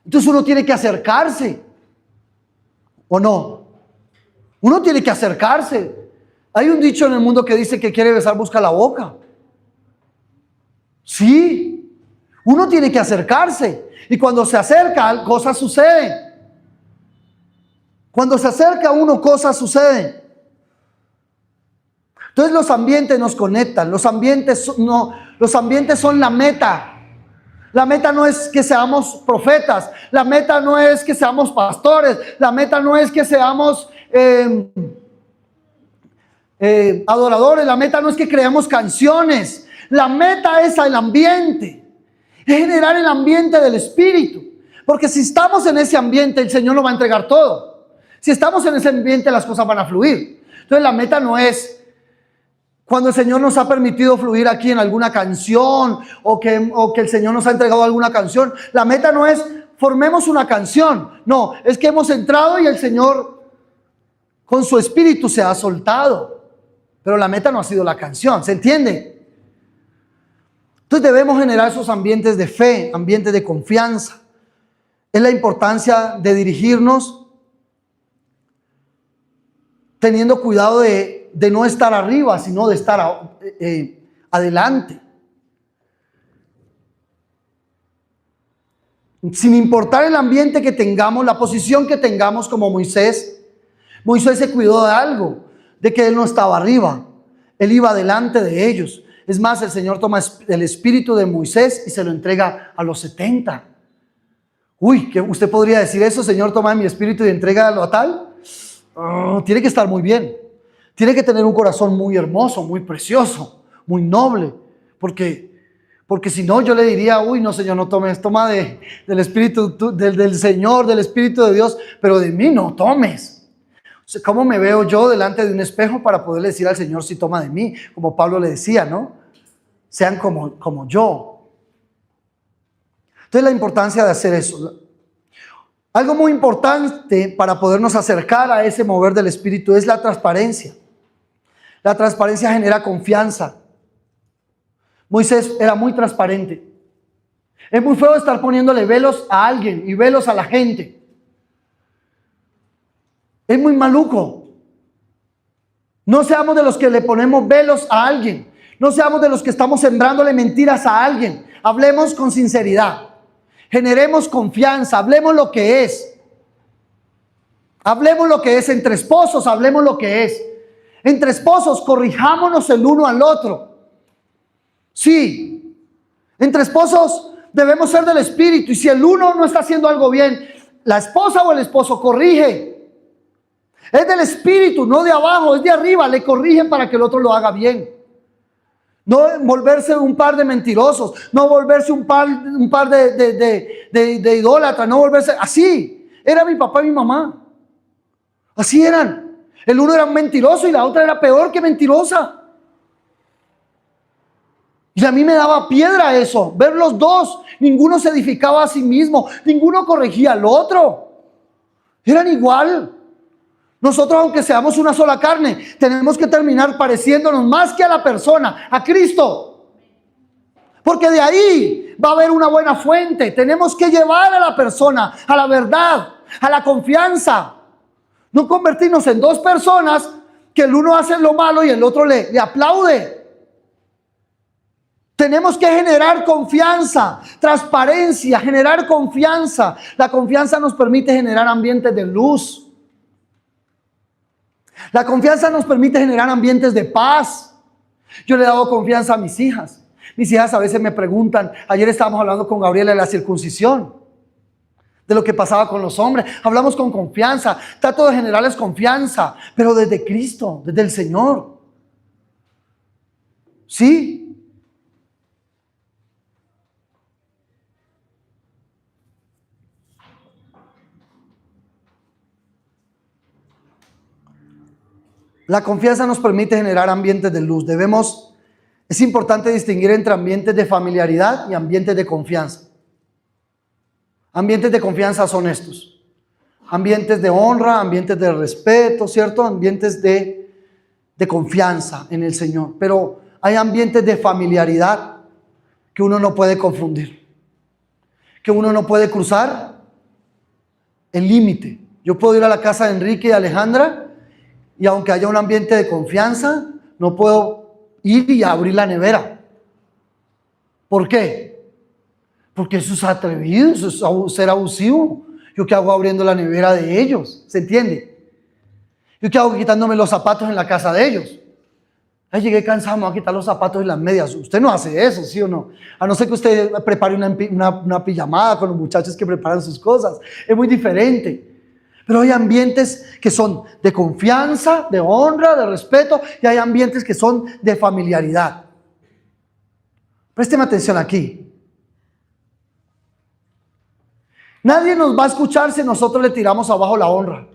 Entonces uno tiene que acercarse, ¿o no? Uno tiene que acercarse. Hay un dicho en el mundo que dice: que quiere besar busca la boca. Sí, uno tiene que acercarse. Y cuando se acerca, cosas suceden. Cuando se acerca uno, cosas suceden. Entonces los ambientes nos conectan. Los ambientes son la meta. La meta no es que seamos profetas. La meta no es que seamos pastores. La meta no es que seamos adoradores. La meta no es que creemos canciones. La meta es el ambiente, es generar el ambiente del Espíritu, porque si estamos en ese ambiente, el Señor nos va a entregar todo. Si estamos en ese ambiente, las cosas van a fluir. Entonces la meta no es cuando el Señor nos ha permitido fluir aquí en alguna canción o que el Señor nos ha entregado alguna canción. La meta no es formemos una canción, no, es que hemos entrado y el Señor con su Espíritu se ha soltado, pero la meta no ha sido la canción, ¿se entiende? Entonces debemos generar esos ambientes de fe, ambientes de confianza. Es la importancia de dirigirnos teniendo cuidado de no estar arriba, sino de estar adelante. Sin importar el ambiente que tengamos, la posición que tengamos, como Moisés se cuidó de algo, de que él no estaba arriba, él iba delante de ellos. Es más, el Señor toma el espíritu de Moisés y se lo entrega a los 70. Uy, que usted podría decir eso: Señor, toma mi espíritu y entrégalo a tal. Tiene que estar muy bien. Tiene que tener un corazón muy hermoso, muy precioso, muy noble. Porque si no, yo le diría: uy, no, Señor, no tomes, toma del espíritu del Señor, del espíritu de Dios, pero de mí no tomes. ¿Cómo me veo yo delante de un espejo para poderle decir al Señor si toma de mí? Como Pablo le decía, ¿no? Sean como yo. Entonces la importancia de hacer eso. Algo muy importante para podernos acercar a ese mover del Espíritu es la transparencia. La transparencia genera confianza. Moisés era muy transparente. Es muy feo estar poniéndole velos a alguien y velos a la gente. Es muy maluco. No seamos de los que le ponemos velos a alguien. No seamos de los que estamos sembrándole mentiras a alguien. Hablemos con sinceridad. Generemos confianza. Hablemos lo que es. Hablemos lo que es entre esposos. Hablemos lo que es. Entre esposos, corrijámonos el uno al otro. Sí. Entre esposos debemos ser del Espíritu. Y si el uno no está haciendo algo bien, la esposa o el esposo corrige. Es del Espíritu, no de abajo, es de arriba. Le corrigen para que el otro lo haga bien. No volverse un par de mentirosos, no volverse un par de idólatras, no volverse así. Era mi papá y mi mamá. Así eran. El uno era un mentiroso y la otra era peor que mentirosa. Y a mí me daba piedra eso, ver los dos. Ninguno se edificaba a sí mismo, ninguno corregía al otro. Eran igual. Nosotros, aunque seamos una sola carne, tenemos que terminar pareciéndonos más que a la persona, a Cristo. Porque de ahí va a haber una buena fuente. Tenemos que llevar a la persona a la verdad, a la confianza. No convertirnos en dos personas que el uno hace lo malo y el otro le aplaude. Tenemos que generar confianza, transparencia, generar confianza. La confianza nos permite generar ambientes de luz. La confianza nos permite generar ambientes de paz. Yo le he dado confianza a mis hijas. Mis hijas a veces me preguntan, ayer estábamos hablando con Gabriela de la circuncisión, de lo que pasaba con los hombres. Hablamos con confianza, trato de generarles confianza, pero desde Cristo, desde el Señor. ¿Sí? La confianza nos permite generar ambientes de luz. Es importante distinguir entre ambientes de familiaridad y ambientes de confianza. Ambientes de confianza son estos. Ambientes de honra, ambientes de respeto, ¿cierto? Ambientes de confianza en el Señor. Pero hay ambientes de familiaridad que uno no puede confundir. Que uno no puede cruzar el límite. Yo puedo ir a la casa de Enrique y Alejandra y aunque haya un ambiente de confianza, no puedo ir y abrir la nevera. ¿Por qué? Porque eso es atrevido, eso es ser abusivo. ¿Yo qué hago abriendo la nevera de ellos? ¿Se entiende? ¿Yo qué hago quitándome los zapatos en la casa de ellos? Ay, llegué cansado, me voy a quitar los zapatos y las medias. Usted no hace eso, ¿sí o no? A no ser que usted prepare una pijamada con los muchachos que preparan sus cosas. Es muy diferente. Pero hay ambientes que son de confianza, de honra, de respeto, y hay ambientes que son de familiaridad. Présteme atención aquí. Nadie nos va a escuchar si nosotros le tiramos abajo la honra.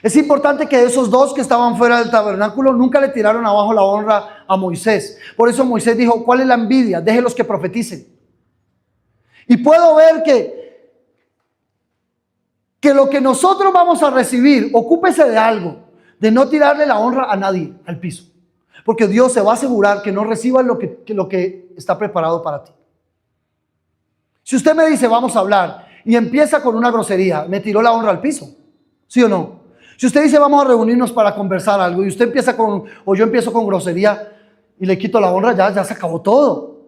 Es importante que esos dos que estaban fuera del tabernáculo nunca le tiraron abajo la honra a Moisés. Por eso Moisés dijo, ¿cuál es la envidia? Déjenlos que profeticen. Y puedo ver que lo que nosotros vamos a recibir, ocúpese de algo, de no tirarle la honra a nadie al piso. Porque Dios se va a asegurar que no recibas lo que está preparado para ti. Si usted me dice, vamos a hablar, y empieza con una grosería, ¿me tiró la honra al piso? ¿Sí o no? Si usted dice, vamos a reunirnos para conversar algo, y usted empieza o yo empiezo con grosería, y le quito la honra, ya se acabó todo.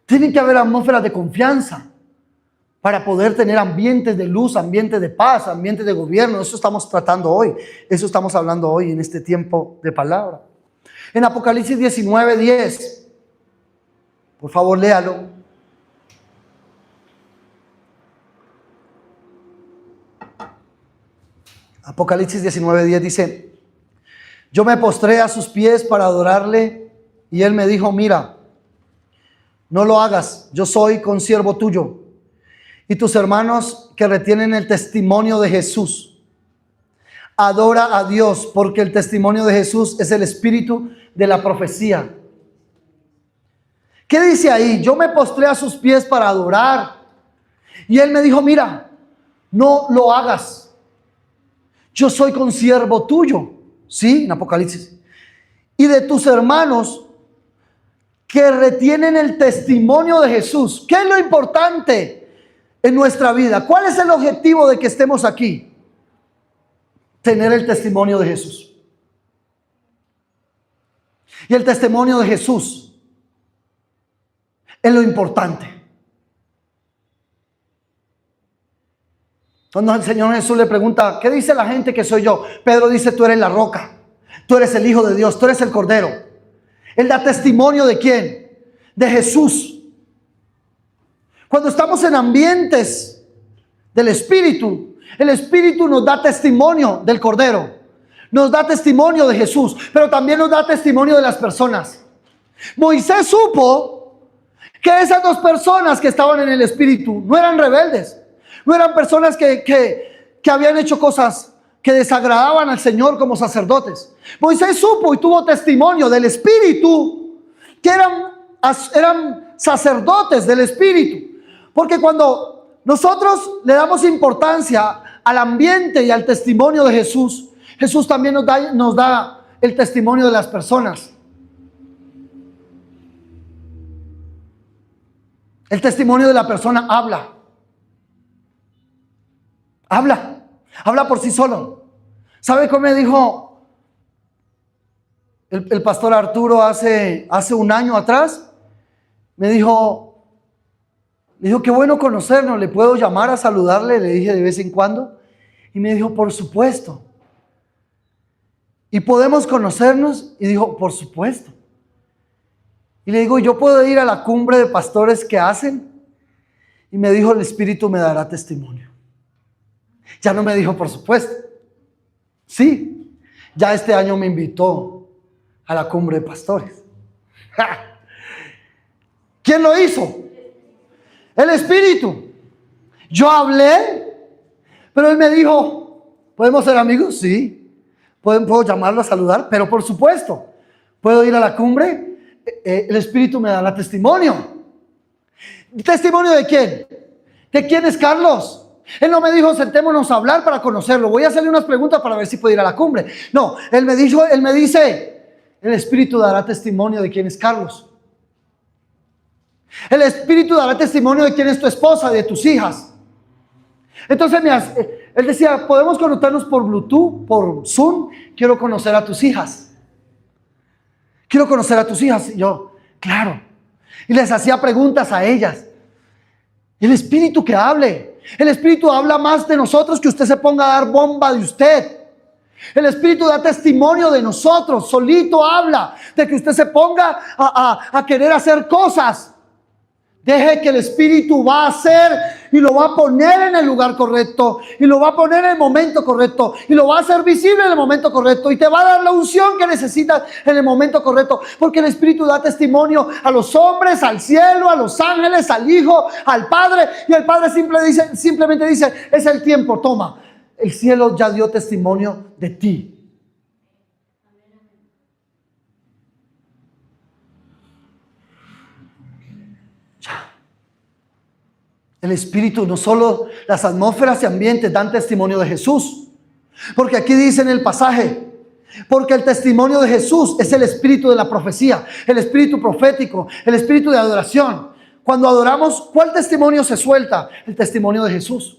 Tiene que haber atmósferas de confianza para poder tener ambientes de luz, ambientes de paz, ambientes de gobierno. Eso estamos tratando hoy. Eso estamos hablando hoy en este tiempo de palabra. En Apocalipsis 19:10, por favor léalo. Apocalipsis 19:10 dice, yo me postré a sus pies para adorarle y él me dijo, mira, no lo hagas, yo soy consiervo tuyo y tus hermanos que retienen el testimonio de Jesús. Adora a Dios porque el testimonio de Jesús es el espíritu de la profecía. ¿Qué dice ahí? Yo me postré a sus pies para adorar. Y él me dijo, mira, no lo hagas. Yo soy consiervo tuyo. ¿Sí? En Apocalipsis. Y de tus hermanos que retienen el testimonio de Jesús. ¿Qué es lo importante en nuestra vida? ¿Cuál es el objetivo de que estemos aquí? Tener el testimonio de Jesús. Y el testimonio de Jesús es lo importante. Cuando el Señor Jesús le pregunta, ¿qué dice la gente que soy yo? Pedro dice, tú eres la roca, tú eres el Hijo de Dios, tú eres el Cordero. Él da testimonio ¿de quién? De Jesús. Cuando estamos en ambientes del Espíritu, el Espíritu nos da testimonio del Cordero, nos da testimonio de Jesús, pero también nos da testimonio de las personas. Moisés supo que esas dos personas que estaban en el Espíritu no eran rebeldes, no eran personas que habían hecho cosas que desagradaban al Señor como sacerdotes. Moisés supo y tuvo testimonio del Espíritu, que eran sacerdotes del Espíritu. Porque cuando nosotros le damos importancia al ambiente y al testimonio de Jesús, Jesús también nos da el testimonio de las personas. El testimonio de la persona habla por sí solo. ¿Sabe cómo me dijo el pastor Arturo hace un año atrás? Me dijo, qué bueno conocernos, ¿le puedo llamar a saludarle? Le dije de vez en cuando. Y me dijo, por supuesto. ¿Y podemos conocernos? Y dijo, por supuesto. Y le digo, ¿yo puedo ir a la cumbre de pastores que hacen? Y me dijo, el Espíritu me dará testimonio. Ya no me dijo, por supuesto. Sí, ya este año me invitó a la cumbre de pastores. ¿Quién lo hizo? El Espíritu. Yo hablé, pero él me dijo, ¿podemos ser amigos? Sí. ¿Puedo llamarlo a saludar? Pero por supuesto. ¿Puedo ir a la cumbre? El Espíritu me da la testimonio. ¿Testimonio de quién? ¿De quién es Carlos? Él no me dijo, sentémonos a hablar para conocerlo. Voy a hacerle unas preguntas para ver si puede ir a la cumbre. No, él me dice, el Espíritu dará testimonio de quién es Carlos. El Espíritu dará testimonio de quién es tu esposa, de tus hijas. Entonces él decía, podemos conectarnos por Bluetooth, por Zoom. Quiero conocer a tus hijas. Quiero conocer a tus hijas. Y yo, claro. Y les hacía preguntas a ellas. El Espíritu que hable. El Espíritu habla más de nosotros que usted se ponga a dar bomba de usted. El Espíritu da testimonio de nosotros. Solito habla de que usted se ponga a querer hacer cosas. Deje que el Espíritu va a hacer y lo va a poner en el lugar correcto y lo va a poner en el momento correcto y lo va a hacer visible en el momento correcto y te va a dar la unción que necesitas en el momento correcto, porque el Espíritu da testimonio a los hombres, al cielo, a los ángeles, al Hijo, al Padre, y el Padre simplemente dice, es el tiempo, toma, el cielo ya dio testimonio de ti. El Espíritu, no solo las atmósferas y ambientes dan testimonio de Jesús. Porque aquí dice en el pasaje, porque el testimonio de Jesús es el espíritu de la profecía, el espíritu profético, el espíritu de adoración. Cuando adoramos, ¿cuál testimonio se suelta? El testimonio de Jesús.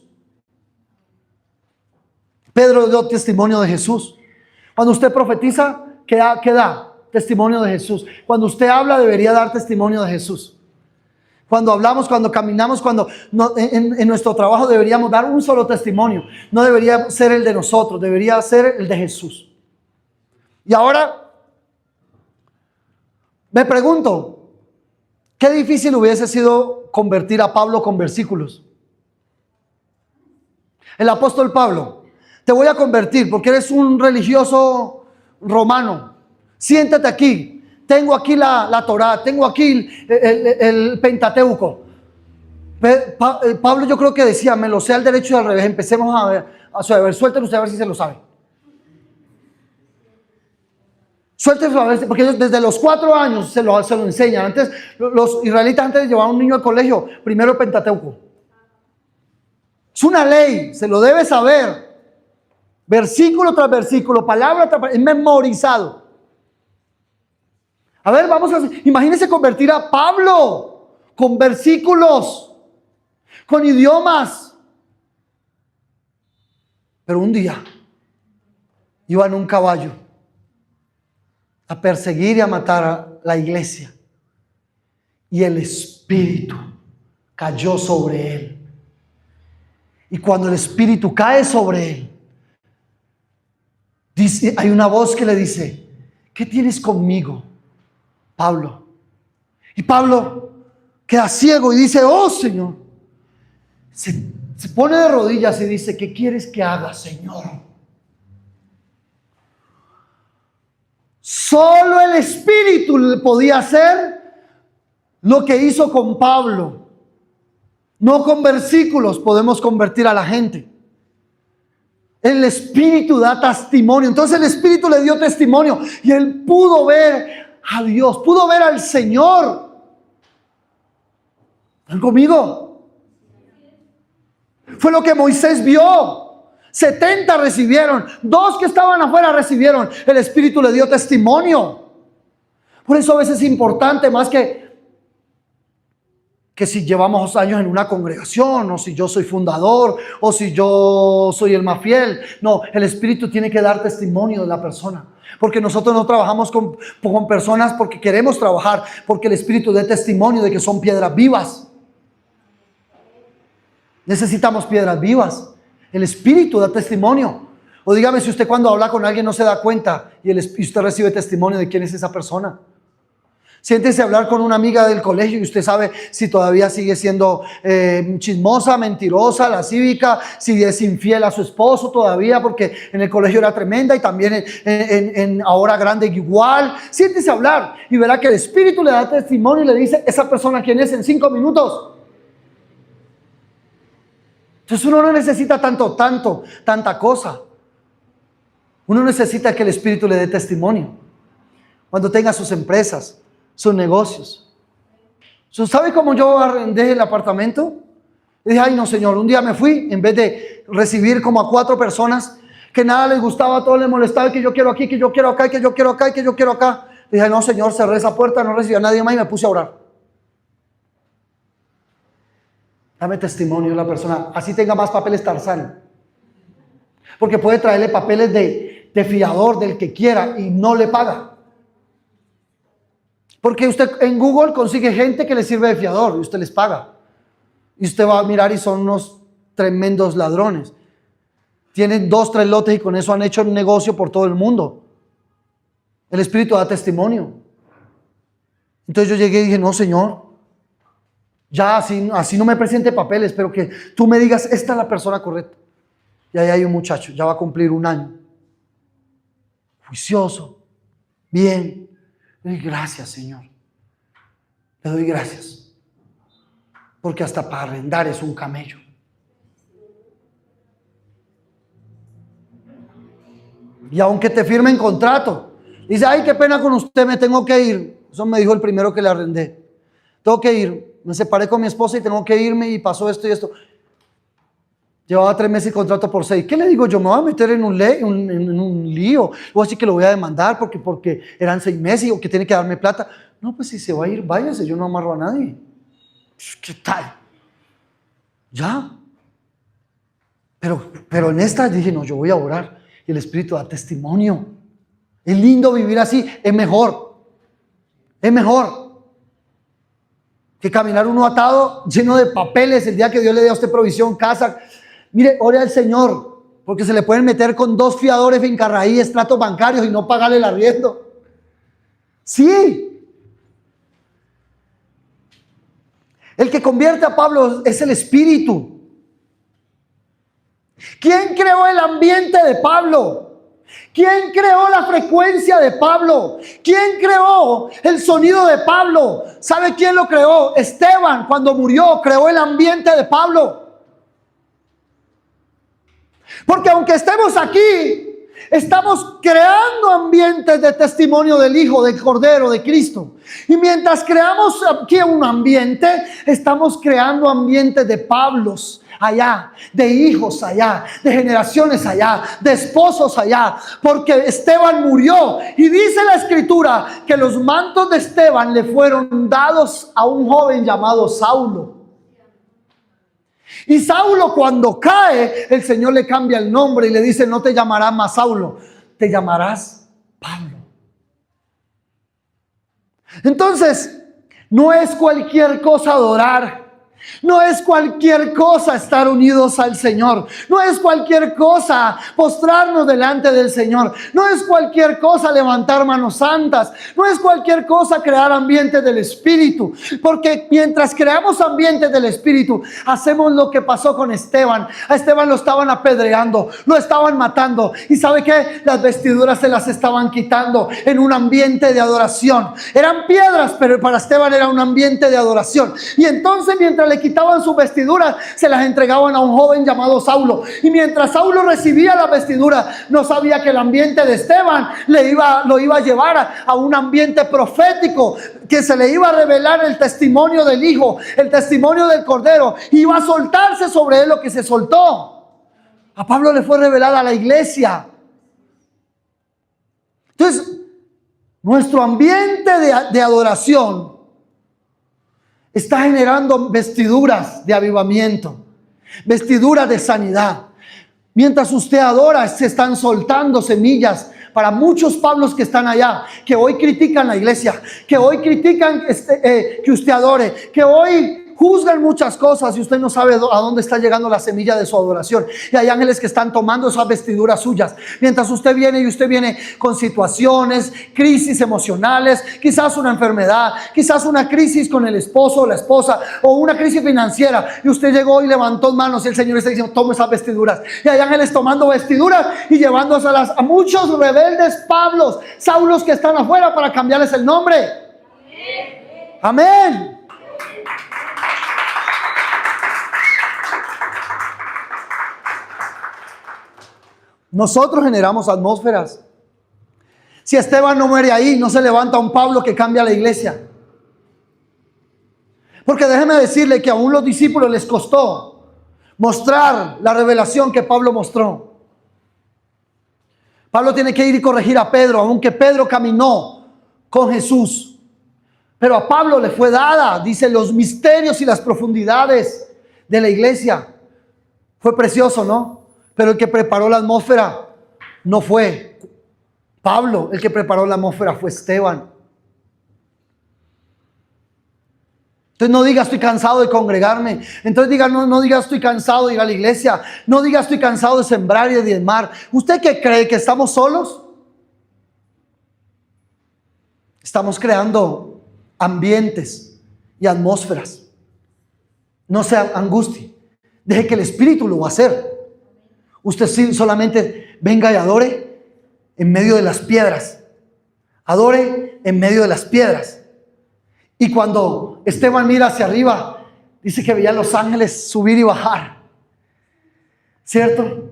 Pedro dio testimonio de Jesús. Cuando usted profetiza, ¿qué da? Testimonio de Jesús. Cuando usted habla, debería dar testimonio de Jesús. Cuando hablamos, cuando caminamos, en nuestro trabajo deberíamos dar un solo testimonio. No debería ser el de nosotros, debería ser el de Jesús. Y ahora me pregunto, qué difícil hubiese sido convertir a Pablo con versículos. El apóstol Pablo, te voy a convertir porque eres un religioso romano. Siéntate aquí. Tengo aquí la Torá, tengo aquí el Pentateuco. Pablo yo creo que decía, me lo sé al derecho y al revés. Empecemos a ver, suéltenlo usted a ver si se lo sabe. Suéltelo a veces, porque ellos desde los 4 años se lo enseñan. Antes, los israelitas antes de llevar a un niño al colegio, primero el Pentateuco. Es una ley, se lo debe saber. Versículo tras versículo, palabra tras palabra, es memorizado. A ver, imagínense convertir a Pablo con versículos, con idiomas. Pero un día iba en un caballo a perseguir y a matar a la iglesia. Y el Espíritu cayó sobre él. Y cuando el Espíritu cae sobre él, hay una voz que le dice: ¿qué tienes conmigo, Pablo? Y Pablo queda ciego y dice: oh Señor. Se pone de rodillas y dice: ¿qué quieres que haga, Señor? Solo el Espíritu le podía hacer lo que hizo con Pablo. No con versículos podemos convertir a la gente. El Espíritu da testimonio. Entonces el Espíritu le dio testimonio y él pudo ver a Dios, pudo ver al Señor. ¿Están conmigo? Fue lo que Moisés vio. 70 recibieron, 2 que estaban afuera recibieron. El Espíritu le dio testimonio. Por eso a veces es importante, más que si llevamos años en una congregación, o si yo soy fundador, o si yo soy el más fiel. No, el Espíritu tiene que dar testimonio de la persona. Porque nosotros no trabajamos con personas porque queremos trabajar, porque el Espíritu dé testimonio de que son piedras vivas. Necesitamos piedras vivas. El Espíritu da testimonio. O dígame si usted cuando habla con alguien no se da cuenta y usted recibe testimonio de quién es esa persona. Siéntese a hablar con una amiga del colegio y usted sabe si todavía sigue siendo chismosa, mentirosa, lascívica, si es infiel a su esposo todavía, porque en el colegio era tremenda y también en ahora grande igual. Siéntese a hablar y verá que el Espíritu le da testimonio y le dice: esa persona quién es en 5 minutos. Entonces uno no necesita tanta cosa. Uno necesita que el Espíritu le dé testimonio. Cuando tenga sus empresas, sus negocios. ¿Sabe cómo yo arrendé el apartamento? Y dije: ay no, Señor, un día me fui, en vez de recibir como a 4 personas que nada les gustaba, a todos les molestaba, que yo quiero aquí, que yo quiero acá, que yo quiero acá, que yo quiero acá. Dije: no, Señor, cerré esa puerta, no recibí a nadie más y me puse a orar. Dame testimonio de la persona, así tenga más papeles Tarzán. Porque puede traerle papeles de fiador del que quiera y no le paga. Porque usted en Google consigue gente que le sirve de fiador y usted les paga. Y usted va a mirar y son unos tremendos ladrones. Tienen 2, 3 lotes y con eso han hecho un negocio por todo el mundo. El Espíritu da testimonio. Entonces yo llegué y dije: no, Señor, ya así no me presente papeles, pero que tú me digas: esta es la persona correcta. Y ahí hay un muchacho, ya va a cumplir 1 año. Juicioso, bien. Le doy gracias, Señor. Le doy gracias. Porque hasta para arrendar es un camello. Y aunque te firmen contrato, dice: ay, qué pena con usted, me tengo que ir. Eso me dijo el primero que le arrendé. Tengo que ir. Me separé con mi esposa y tengo que irme y pasó esto y esto. Llevaba 3 meses y contrato por 6. ¿Qué le digo yo? Me voy a meter en un lío. Voy a decir que lo voy a demandar porque eran 6 meses y que tiene que darme plata. No, pues si se va a ir, váyase. Yo no amarro a nadie. ¿Qué tal? Ya. Pero en esta dije: no, yo voy a orar. Y el Espíritu da testimonio. Es lindo vivir así. Es mejor. Es mejor que caminar uno atado, lleno de papeles, el día que Dios le dé a usted provisión, casa. Mire, ore al Señor, porque se le pueden meter con 2 fiadores fincarraíes, estratos bancarios y no pagarle el arriendo. Sí. El que convierte a Pablo es el Espíritu. ¿Quién creó el ambiente de Pablo? ¿Quién creó la frecuencia de Pablo? ¿Quién creó el sonido de Pablo? ¿Sabe quién lo creó? Esteban, cuando murió, creó el ambiente de Pablo. Porque aunque estemos aquí, estamos creando ambientes de testimonio del Hijo, del Cordero, de Cristo. Y mientras creamos aquí un ambiente, estamos creando ambientes de Pablos allá, de hijos allá, de generaciones allá, de esposos allá, porque Esteban murió. Y dice la Escritura que los mantos de Esteban le fueron dados a un joven llamado Saulo. Y Saulo, cuando cae, el Señor le cambia el nombre y le dice: no te llamarás más Saulo, te llamarás Pablo. Entonces, no es cualquier cosa adorar. No es cualquier cosa estar unidos al Señor. No es cualquier cosa postrarnos delante del Señor. No es cualquier cosa levantar manos santas. No es cualquier cosa crear ambientes del Espíritu. Porque mientras creamos ambientes del Espíritu, hacemos lo que pasó con Esteban. A Esteban lo estaban apedreando, lo estaban matando. ¿Y sabe qué? Las vestiduras se las estaban quitando en un ambiente de adoración. Eran piedras, pero para Esteban era un ambiente de adoración. Y entonces, mientras le quitaban sus vestiduras, se las entregaban a un joven llamado Saulo. Y mientras Saulo recibía las vestiduras, no sabía que el ambiente de Esteban lo iba a llevar a un ambiente profético, que se le iba a revelar el testimonio del Hijo, el testimonio del Cordero. Iba a soltarse sobre él lo que se soltó. A Pablo le fue revelada a la iglesia. Entonces, nuestro ambiente de adoración está generando vestiduras de avivamiento, vestiduras de sanidad. Mientras usted adora, se están soltando semillas para muchos Pablos que están allá, que hoy critican la iglesia, que hoy critican que usted adore, que hoy juzgan muchas cosas y usted no sabe a dónde está llegando la semilla de su adoración. Y hay ángeles que están tomando esas vestiduras suyas. Mientras usted viene con situaciones, crisis emocionales, quizás una enfermedad, quizás una crisis con el esposo o la esposa, o una crisis financiera, y usted llegó y levantó manos y el Señor está diciendo: toma esas vestiduras. Y hay ángeles tomando vestiduras y llevándoselas a muchos rebeldes Pablos, Saulos que están afuera, para cambiarles el nombre. Amén. Nosotros generamos atmósferas. Si Esteban no muere ahí, no se levanta un Pablo que cambia la iglesia. Porque déjeme decirle que aún los discípulos les costó mostrar la revelación que Pablo mostró. Pablo tiene que ir y corregir a Pedro, aunque Pedro caminó con Jesús. Pero a Pablo le fue dada, dice, los misterios y las profundidades de la iglesia. Fue precioso, ¿no? Pero el que preparó la atmósfera no fue Pablo, el que preparó la atmósfera fue Esteban. Entonces no diga: estoy cansado de congregarme. Entonces diga, no diga: estoy cansado de ir a la iglesia. No diga: estoy cansado de sembrar y de diezmar. ¿Usted qué cree? ¿Que estamos solos? Estamos creando ambientes y atmósferas. No se angustie. Deje que el Espíritu lo va a hacer. Usted solamente venga y adore en medio de las piedras. Adore en medio de las piedras. Y cuando Esteban mira hacia arriba, dice que veía a los ángeles subir y bajar. ¿Cierto?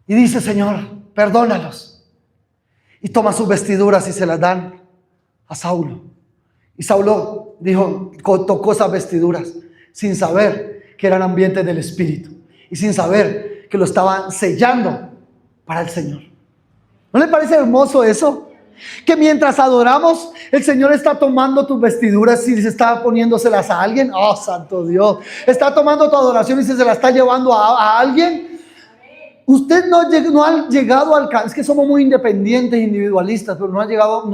Y dice: Señor, perdónalos. Y toma sus vestiduras y se las dan a Saulo. Y Saulo tocó esas vestiduras sin saber que eran ambientes del Espíritu. Y sin saber que lo estaban sellando para el Señor. ¿No le parece hermoso eso? Que mientras adoramos, el Señor está tomando tus vestiduras y se está poniéndoselas a alguien. Oh, santo Dios. Está tomando tu adoración y se la está llevando a alguien. Usted no ha llegado a alcanzar. Es que somos muy independientes, individualistas, pero no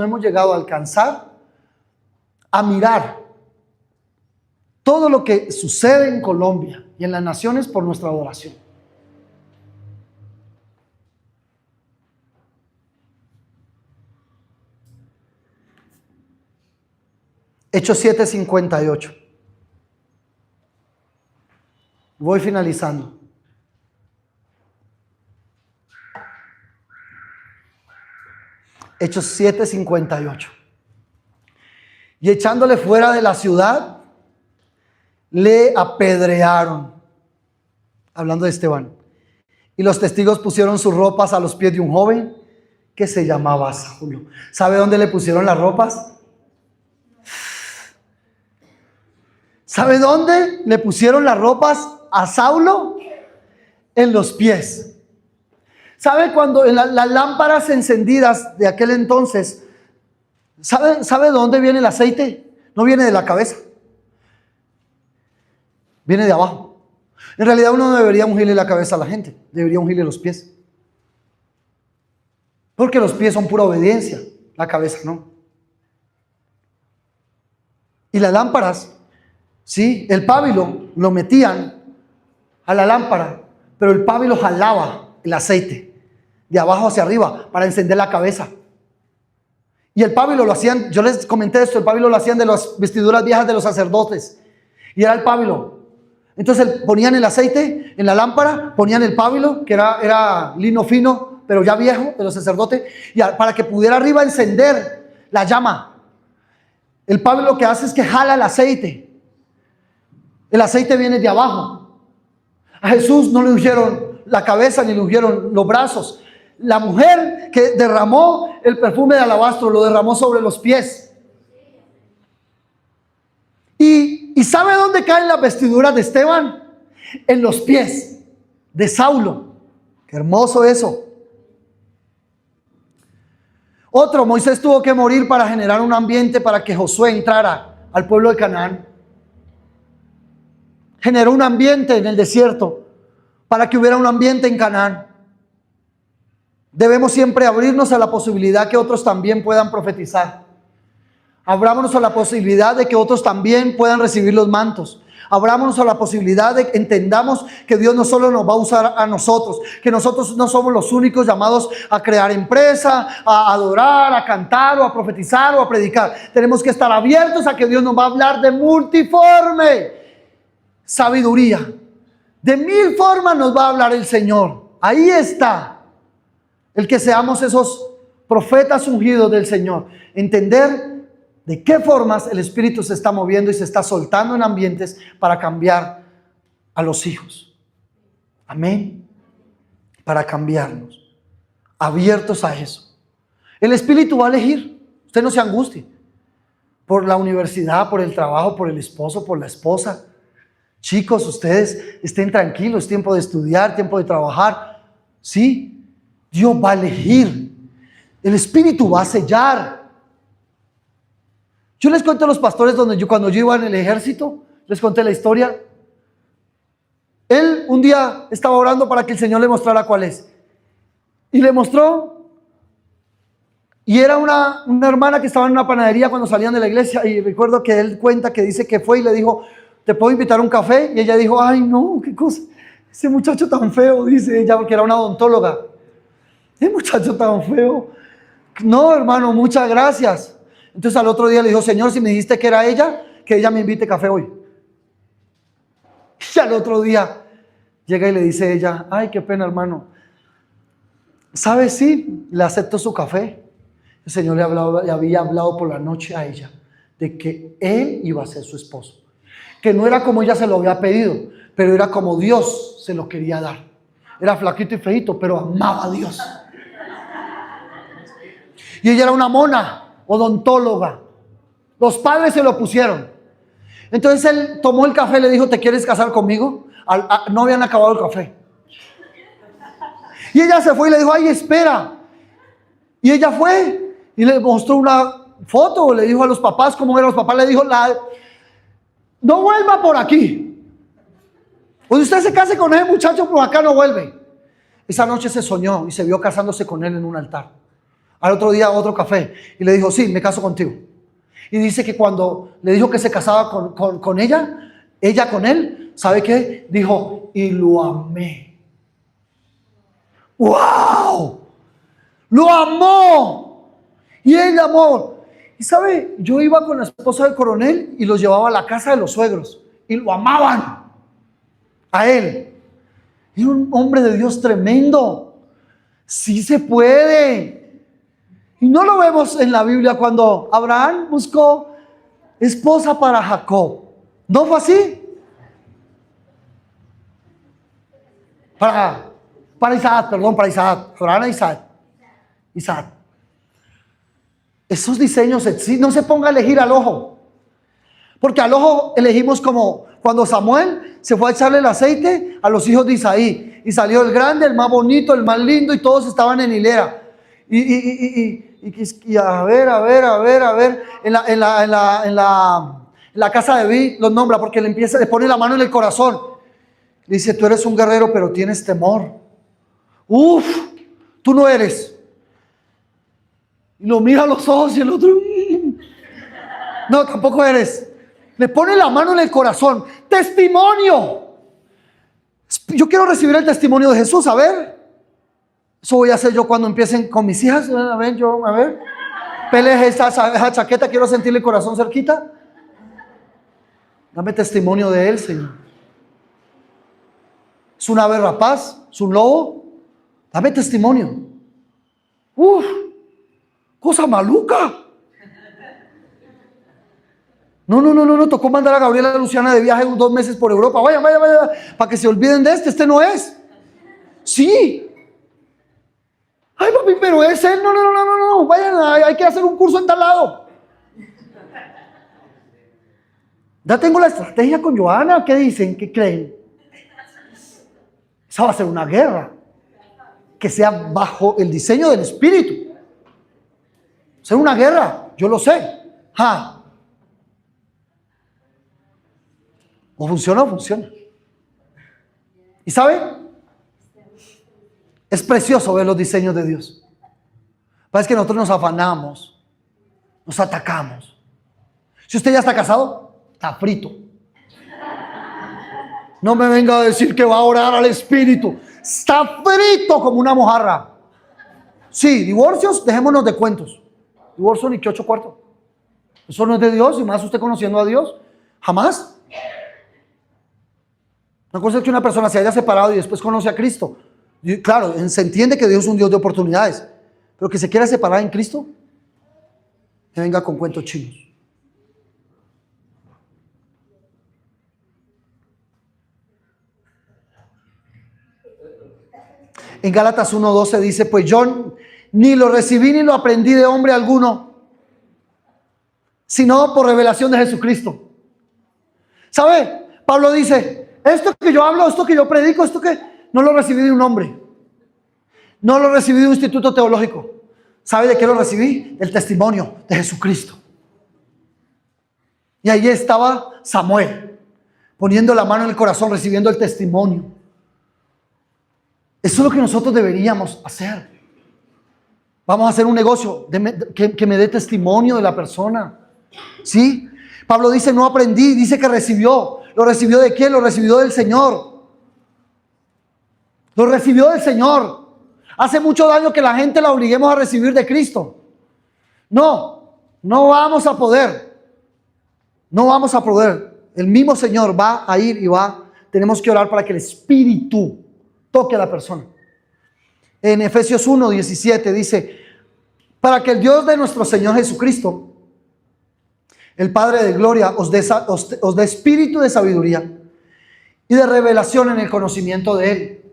hemos llegado a alcanzar a mirar todo lo que sucede en Colombia y en las naciones por nuestra adoración. Hechos 7:58. Voy finalizando. Hechos 7:58. Y echándole fuera de la ciudad, le apedrearon. Hablando de Esteban. Y los testigos pusieron sus ropas a los pies de un joven que se llamaba Saulo. ¿Sabe dónde le pusieron las ropas? ¿Sabe dónde le pusieron las ropas a Saulo? En los pies. ¿Sabe cuando en las lámparas encendidas de aquel entonces, ¿sabe de dónde viene el aceite? No viene de la cabeza. Viene de abajo. En realidad uno no debería ungirle la cabeza a la gente, debería ungirle los pies. Porque los pies son pura obediencia, la cabeza no. Y las lámparas, sí, el pábilo lo metían a la lámpara, pero el pábilo jalaba el aceite de abajo hacia arriba para encender la cabeza. Y el pábilo lo hacían, yo les comenté esto, el pábilo lo hacían de las vestiduras viejas de los sacerdotes. Y era el pábilo. Entonces ponían el aceite en la lámpara, ponían el pábilo, que era lino fino, pero ya viejo, de los sacerdotes, y para que pudiera arriba encender la llama. El pábilo lo que hace es que jala el aceite. El aceite viene de abajo. A Jesús no le ungieron la cabeza ni le ungieron los brazos. La mujer que derramó el perfume de alabastro lo derramó sobre los pies. ¿Y sabe dónde caen las vestiduras de Esteban? En los pies de Saulo. Qué hermoso eso. Otro, Moisés tuvo que morir para generar un ambiente para que Josué entrara al pueblo de Canaán. Generó un ambiente en el desierto para que hubiera un ambiente en Canaán. Debemos siempre abrirnos a la posibilidad que otros también puedan profetizar. Abrámonos a la posibilidad de que otros también puedan recibir los mantos. Abrámonos a la posibilidad de que entendamos que Dios no solo nos va a usar a nosotros, que nosotros no somos los únicos llamados a crear empresa, a adorar, a cantar o a profetizar o a predicar. Tenemos que estar abiertos a que Dios nos va a hablar de multiforme sabiduría. De mil formas nos va a hablar el Señor. Ahí está el que seamos esos profetas ungidos del Señor. Entender de qué formas el Espíritu se está moviendo y se está soltando en ambientes para cambiar a los hijos. Amén. Para cambiarnos. Abiertos a eso. El Espíritu va a elegir. Usted no se angustie. Por la universidad, por el trabajo, por el esposo, por la esposa. Chicos, ustedes estén tranquilos. Es tiempo de estudiar, tiempo de trabajar. Sí, Dios va a elegir. El Espíritu va a sellar. Yo les cuento a los pastores cuando yo iba en el ejército, les conté la historia. Él un día estaba orando para que el Señor le mostrara cuál es. Y le mostró. Y era una hermana que estaba en una panadería cuando salían de la iglesia. Y recuerdo que él cuenta que dice que fue y le dijo, ¿te puedo invitar a un café? Y ella dijo, ay no, qué cosa. Ese muchacho tan feo, dice ella, porque era una odontóloga. Ese muchacho tan feo. No, hermano, muchas gracias. Entonces al otro día le dijo, Señor, si me dijiste que era ella, que ella me invite café hoy. Y al otro día llega y le dice ella, ay, qué pena, hermano. ¿Sabes? Sí, le acepto su café. El Señor le había hablado por la noche a ella de que él iba a ser su esposo. Que no era como ella se lo había pedido, pero era como Dios se lo quería dar. Era flaquito y feíto, pero amaba a Dios. Y ella era una mona odontóloga. Los padres se lo pusieron. Entonces él tomó el café y le dijo, ¿te quieres casar conmigo? No habían acabado el café. Y ella se fue y le dijo, ay, espera. Y ella fue y le mostró una foto, le dijo a los papás cómo eran los papás, le dijo, no vuelva por aquí. Cuando usted se case con ese muchacho, por acá no vuelve. Esa noche se soñó y se vio casándose con él en un altar. Al otro día otro café y le dijo, sí, me caso contigo. Y dice que cuando le dijo que se casaba con ella con él, ¿sabe qué? Dijo, y lo amé. ¡Wow! ¡Lo amó! Y él amó. Y sabe, yo iba con la esposa del coronel y los llevaba a la casa de los suegros y lo amaban a él. Era un hombre de Dios tremendo. Sí se puede. Y no lo vemos en la Biblia cuando Abraham buscó esposa para Jacob. ¿No fue así? Para Isaac, perdón, para Isaac. Abraham a Isaac. Isaac. Esos diseños, no se ponga a elegir al ojo. Porque al ojo elegimos como cuando Samuel se fue a echarle el aceite a los hijos de Isaí. Y salió el grande, el más bonito, el más lindo, y todos estaban en hilera. Y a ver, en la casa de David los nombra porque le pone la mano en el corazón. Le dice, tú eres un guerrero, pero tienes temor. Uf, tú no eres. Y lo mira a los ojos y el otro, no, tampoco eres. Le pone la mano en el corazón. Testimonio. Yo quiero recibir el testimonio de Jesús, a ver. Eso voy a hacer yo cuando empiecen con mis hijas. A ver. Peleje esa chaqueta, quiero sentirle el corazón cerquita. Dame testimonio de él, Señor. Es un ave rapaz, es un lobo. Dame testimonio. Uf, cosa maluca. No, tocó mandar a Gabriela y Luciana de viaje 2 meses por Europa. Vaya, para que se olviden de este no es. Sí. Ay, papi, pero es él. No, vayan, hay que hacer un curso en tal lado. Ya tengo la estrategia con Joana. ¿Qué dicen? ¿Qué creen? Esa va a ser una guerra que sea bajo el diseño del Espíritu. Ser una guerra, yo lo sé. O funciona o funciona. ¿Y sabe? Es precioso ver los diseños de Dios. Parece que nosotros nos afanamos, nos atacamos. Si usted ya está casado, está frito. No me venga a decir que va a orar al Espíritu. Está frito como una mojarra. Sí, divorcios, dejémonos de cuentos. Divorcio ni que 8 cuartos. Eso no es de Dios, y más usted conociendo a Dios. Jamás. Una cosa es que una persona se haya separado y después conoce a Cristo. Y claro, se entiende que Dios es un Dios de oportunidades. Pero que se quiera separar en Cristo, que venga con cuentos chinos. En Gálatas 1:12 dice, pues yo ni lo recibí ni lo aprendí de hombre alguno, sino por revelación de Jesucristo. ¿Sabe? Pablo dice, esto que yo hablo, esto que yo predico, esto que no lo recibí de un hombre, no lo recibí de un instituto teológico. ¿Sabe de qué lo recibí? Del testimonio de Jesucristo. Y ahí estaba Samuel, poniendo la mano en el corazón, recibiendo el testimonio. Eso es lo que nosotros deberíamos hacer. Vamos a hacer un negocio que me dé testimonio de la persona. ¿Sí? Pablo dice, no aprendí, dice que recibió. ¿Lo recibió de quién? Lo recibió del Señor. Lo recibió del Señor. Hace mucho daño que la gente la obliguemos a recibir de Cristo. No vamos a poder. No vamos a poder. El mismo Señor va a ir y tenemos que orar para que el Espíritu toque a la persona. En Efesios 1:17 dice, para que el Dios de nuestro Señor Jesucristo, el Padre de gloria, os dé espíritu de sabiduría y de revelación en el conocimiento de Él.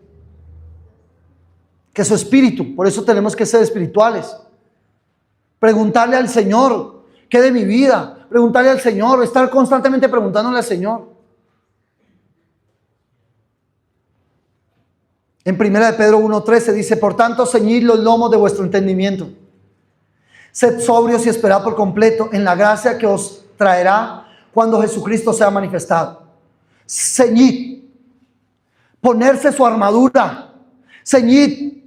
Que su espíritu, por eso tenemos que ser espirituales. Preguntarle al Señor, ¿qué de mi vida? Preguntarle al Señor, estar constantemente preguntándole al Señor. En 1 Pedro 1:13 dice, por tanto, ceñid los lomos de vuestro entendimiento. Sed sobrios y esperad por completo en la gracia que os traerá cuando Jesucristo sea manifestado. Ceñid. Ponerse su armadura. Ceñid.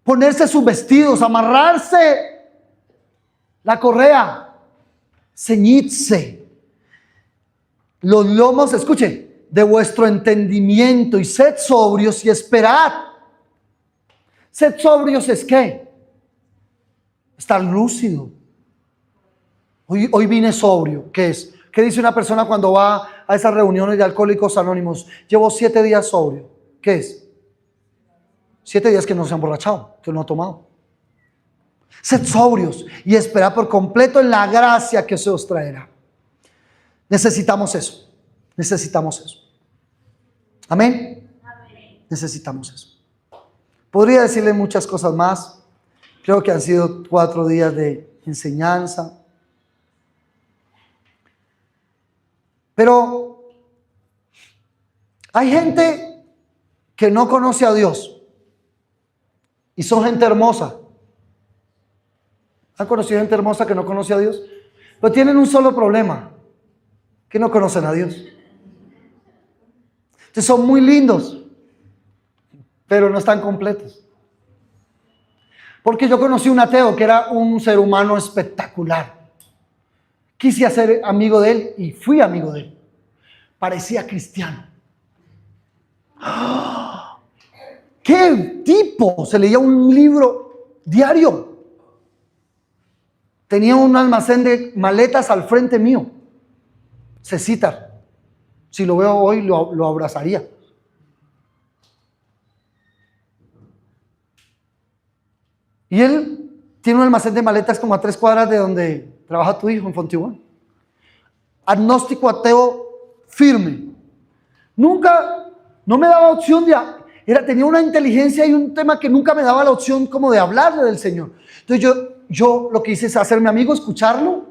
Ponerse sus vestidos. Amarrarse la correa. Ceñidse. Los lomos, escuche, de vuestro entendimiento y sed sobrios y esperad. Sed sobrios es ¿qué? Estar lúcido. Hoy vine sobrio. ¿Qué es? ¿Qué dice una persona cuando va a esas reuniones de alcohólicos anónimos? Llevo 7 días sobrio. ¿Qué es? 7 días que no se ha emborrachado, que no ha tomado. Sed sobrios y esperad por completo en la gracia que se os traerá. Necesitamos eso. Necesitamos eso. Amén. Necesitamos eso. Podría decirle muchas cosas más. Creo que han sido 4 días de enseñanza. Pero hay gente que no conoce a Dios y son gente hermosa. ¿Han conocido gente hermosa que no conoce a Dios? Pero tienen un solo problema, que no conocen a Dios. Entonces son muy lindos, pero no están completos. Porque yo conocí un ateo que era un ser humano espectacular. Quise ser amigo de él y fui amigo de él. Parecía cristiano. ¡Oh! ¡Qué tipo! Se leía un libro diario. Tenía un almacén de maletas al frente mío. Cecitar. Si lo veo hoy, lo abrazaría. Y él tiene un almacén de maletas como a 3 cuadras de donde trabaja tu hijo en Fontibón. Agnóstico, ateo, firme. Nunca, no me daba opción tenía una inteligencia y un tema que nunca me daba la opción como de hablarle del Señor. Entonces yo lo que hice es hacerme amigo, escucharlo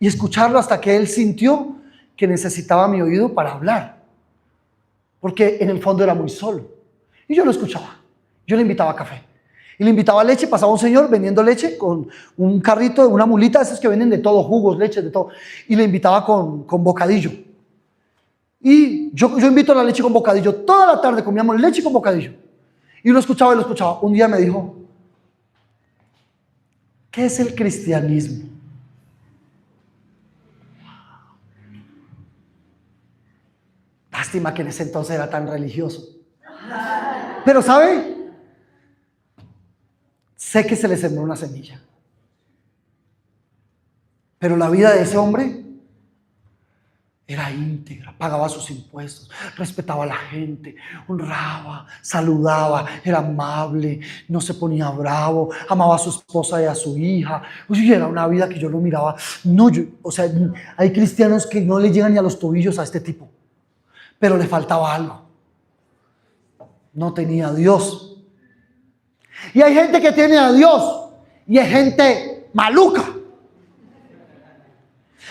y escucharlo hasta que él sintió que necesitaba mi oído para hablar. Porque en el fondo era muy solo. Y yo lo escuchaba. Yo le invitaba café. Y le invitaba leche, pasaba un señor vendiendo leche con un carrito, una mulita, esos que venden de todo, jugos, leche, de todo. Y le invitaba con bocadillo. Y yo invito la leche con bocadillo. Toda la tarde comíamos leche con bocadillo. Y lo escuchaba y lo escuchaba. Un día me dijo, ¿qué es el cristianismo? Lástima que en ese entonces era tan religioso. Pero ¿sabe? Sé que se le sembró una semilla. Pero la vida de ese hombre era íntegra, pagaba sus impuestos, respetaba a la gente, honraba, saludaba, era amable, no se ponía bravo, amaba a su esposa y a su hija. Oye, era una vida que yo lo miraba. No, hay cristianos que no le llegan ni a los tobillos a este tipo, pero le faltaba algo. No tenía a Dios. Y hay gente que tiene a Dios y hay gente maluca.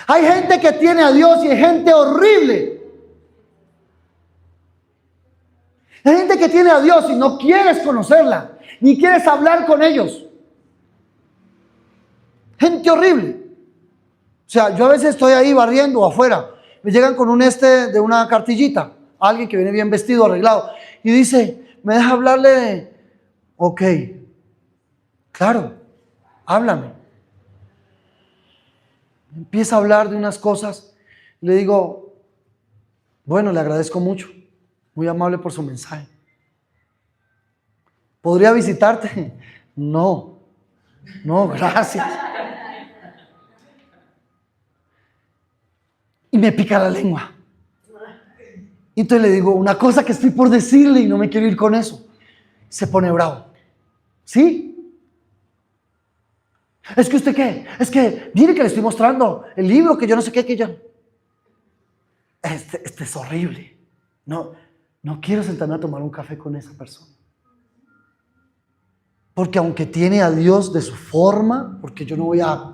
Hay gente que tiene a Dios y hay gente horrible. Hay gente que tiene a Dios y no quieres conocerla, ni quieres hablar con ellos. Gente horrible. O sea, yo a veces estoy ahí barriendo afuera. Me llegan con de una cartillita. Alguien que viene bien vestido, arreglado. Y dice, ¿me deja hablarle de...? Ok. Claro, háblame. Empieza a hablar de unas cosas. Le digo, bueno, le agradezco mucho. Muy amable por su mensaje. ¿Podría visitarte? No, gracias. Y me pica la lengua. Y entonces le digo, una cosa que estoy por decirle y no me quiero ir con eso. Se pone bravo. ¿Sí? ¿Es que usted qué? Es que, mire que le estoy mostrando el libro que yo no sé qué, que yo... Este es horrible. No quiero sentarme a tomar un café con esa persona. Porque aunque tiene a Dios de su forma, porque yo no voy a...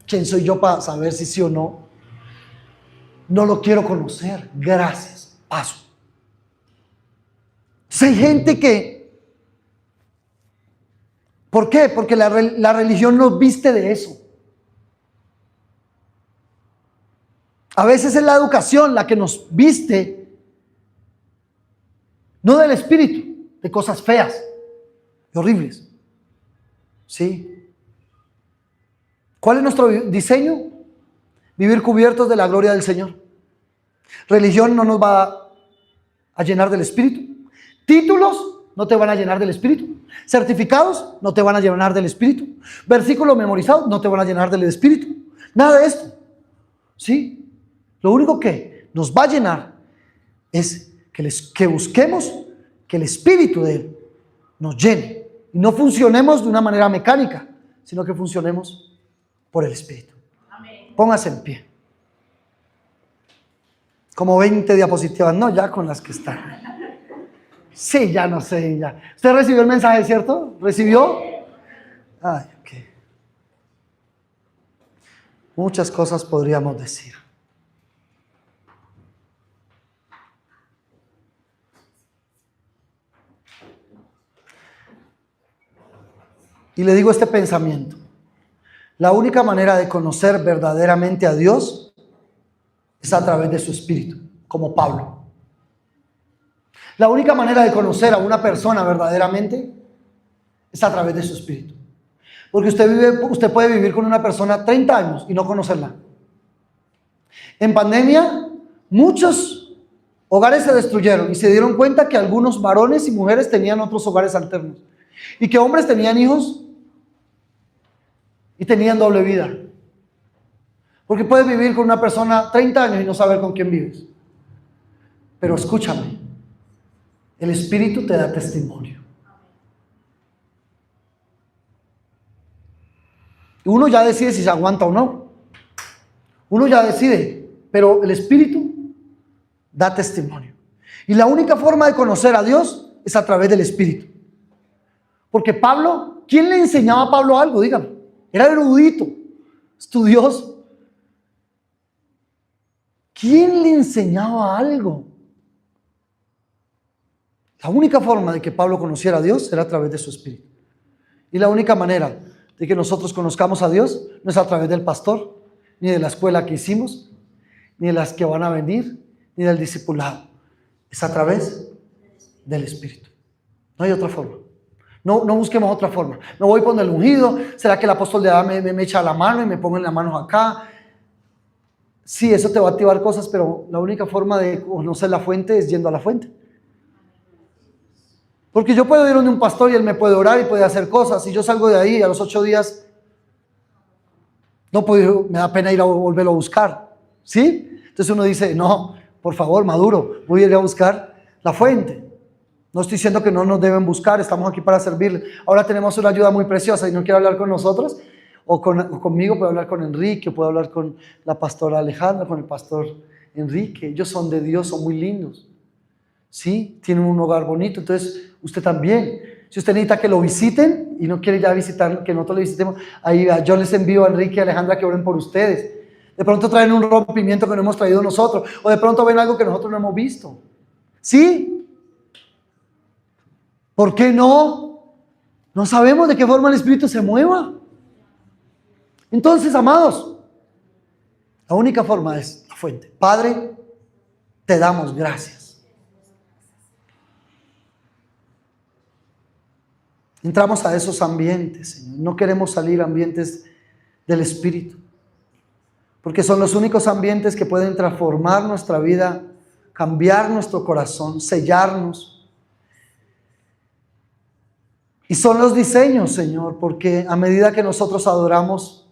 ¿Quién soy yo para saber si sí o no? No lo quiero conocer. Gracias. Paso. Si hay gente que... ¿Por qué? Porque la religión nos viste de eso. A veces es la educación la que nos viste, no del espíritu, de cosas feas y horribles. ¿Sí? ¿Cuál es nuestro diseño? Vivir cubiertos de la gloria del Señor. Religión no nos va a llenar del espíritu. Títulos no te van a llenar del espíritu. Certificados no te van a llenar del espíritu. Versículos memorizados no te van a llenar del espíritu. Nada de esto. ¿Sí? Lo único que nos va a llenar es que busquemos que el espíritu de Él nos llene. Y no funcionemos de una manera mecánica, sino que funcionemos por el espíritu. Amén. Póngase en pie. Como 20 diapositivas, no ya con las que están. Sí, ya no sé, ya. ¿Usted recibió el mensaje, cierto? ¿Recibió? Ay, ok. Muchas cosas podríamos decir. Y le digo este pensamiento. La única manera de conocer verdaderamente a Dios es a través de su Espíritu, como Pablo. La única manera de conocer a una persona verdaderamente es a través de su Espíritu. Porque usted puede vivir con una persona 30 años y no conocerla. En pandemia, muchos hogares se destruyeron y se dieron cuenta que algunos varones y mujeres tenían otros hogares alternos. Y que hombres tenían hijos y tenían doble vida. Porque puedes vivir con una persona 30 años y no saber con quién vives. Pero escúchame, el Espíritu te da testimonio. Uno ya decide si se aguanta o no. Uno ya decide, pero el Espíritu da testimonio. Y la única forma de conocer a Dios es a través del Espíritu. Porque Pablo, ¿quién le enseñaba a Pablo algo? Dígame. Era erudito, estudioso. ¿Quién le enseñaba algo? La única forma de que Pablo conociera a Dios era a través de su Espíritu. Y la única manera de que nosotros conozcamos a Dios no es a través del pastor, ni de la escuela que hicimos, ni de las que van a venir, ni del discipulado. Es a través del Espíritu. No hay otra forma. No busquemos otra forma. No voy con el ungido. ¿Será que el apóstol de Adán me echa la mano y me pongo en las manos acá? Sí, eso te va a activar cosas, pero la única forma de conocer la fuente es yendo a la fuente. Porque yo puedo ir donde un pastor y él me puede orar y puede hacer cosas. Y yo salgo de ahí a los 8 días, no puedo ir, me da pena ir a volverlo a buscar. ¿Sí? Entonces uno dice, no, por favor, Maduro, voy a ir a buscar la fuente. No estoy diciendo que no nos deben buscar, estamos aquí para servirle. Ahora tenemos una ayuda muy preciosa y no quiere hablar con nosotros o conmigo, puede hablar con Enrique, puede hablar con la pastora Alejandra, con el pastor Enrique. Ellos son de Dios, son muy lindos. ¿Sí? Tienen un hogar bonito, entonces usted también. Si usted necesita que lo visiten y no quiere ya visitar, que nosotros le visitemos, ahí yo les envío a Enrique y a Alejandra que oren por ustedes. De pronto traen un rompimiento que no hemos traído nosotros, o de pronto ven algo que nosotros no hemos visto. ¿Sí? ¿Por qué no? No sabemos de qué forma el Espíritu se mueva. Entonces, amados, la única forma es la fuente. Padre, te damos gracias. Entramos a esos ambientes, Señor. No queremos salir a ambientes del Espíritu, porque son los únicos ambientes que pueden transformar nuestra vida, cambiar nuestro corazón, sellarnos. Y son los diseños, Señor, porque a medida que nosotros adoramos,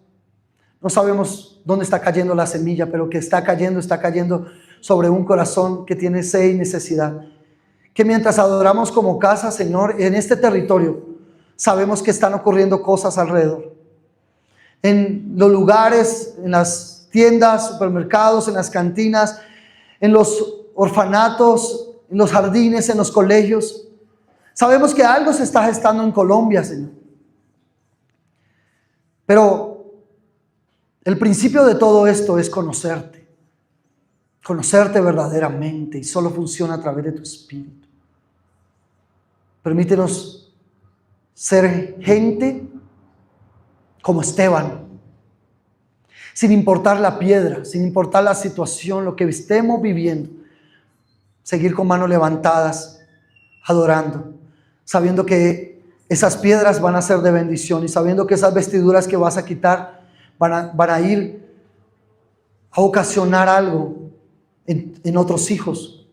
no sabemos dónde está cayendo la semilla, pero que está cayendo sobre un corazón que tiene sed y necesidad. Que mientras adoramos como casa, Señor, en este territorio, sabemos que están ocurriendo cosas alrededor. En los lugares, en las tiendas, supermercados, en las cantinas, en los orfanatos, en los jardines, en los colegios. Sabemos que algo se está gestando en Colombia, Señor. Pero el principio de todo esto es conocerte. Conocerte verdaderamente, y solo funciona a través de tu Espíritu. Permítenos ser gente como Esteban, sin importar la piedra, sin importar la situación, lo que estemos viviendo, seguir con manos levantadas, adorando, sabiendo que esas piedras van a ser de bendición y sabiendo que esas vestiduras que vas a quitar van a ir a ocasionar algo en otros hijos.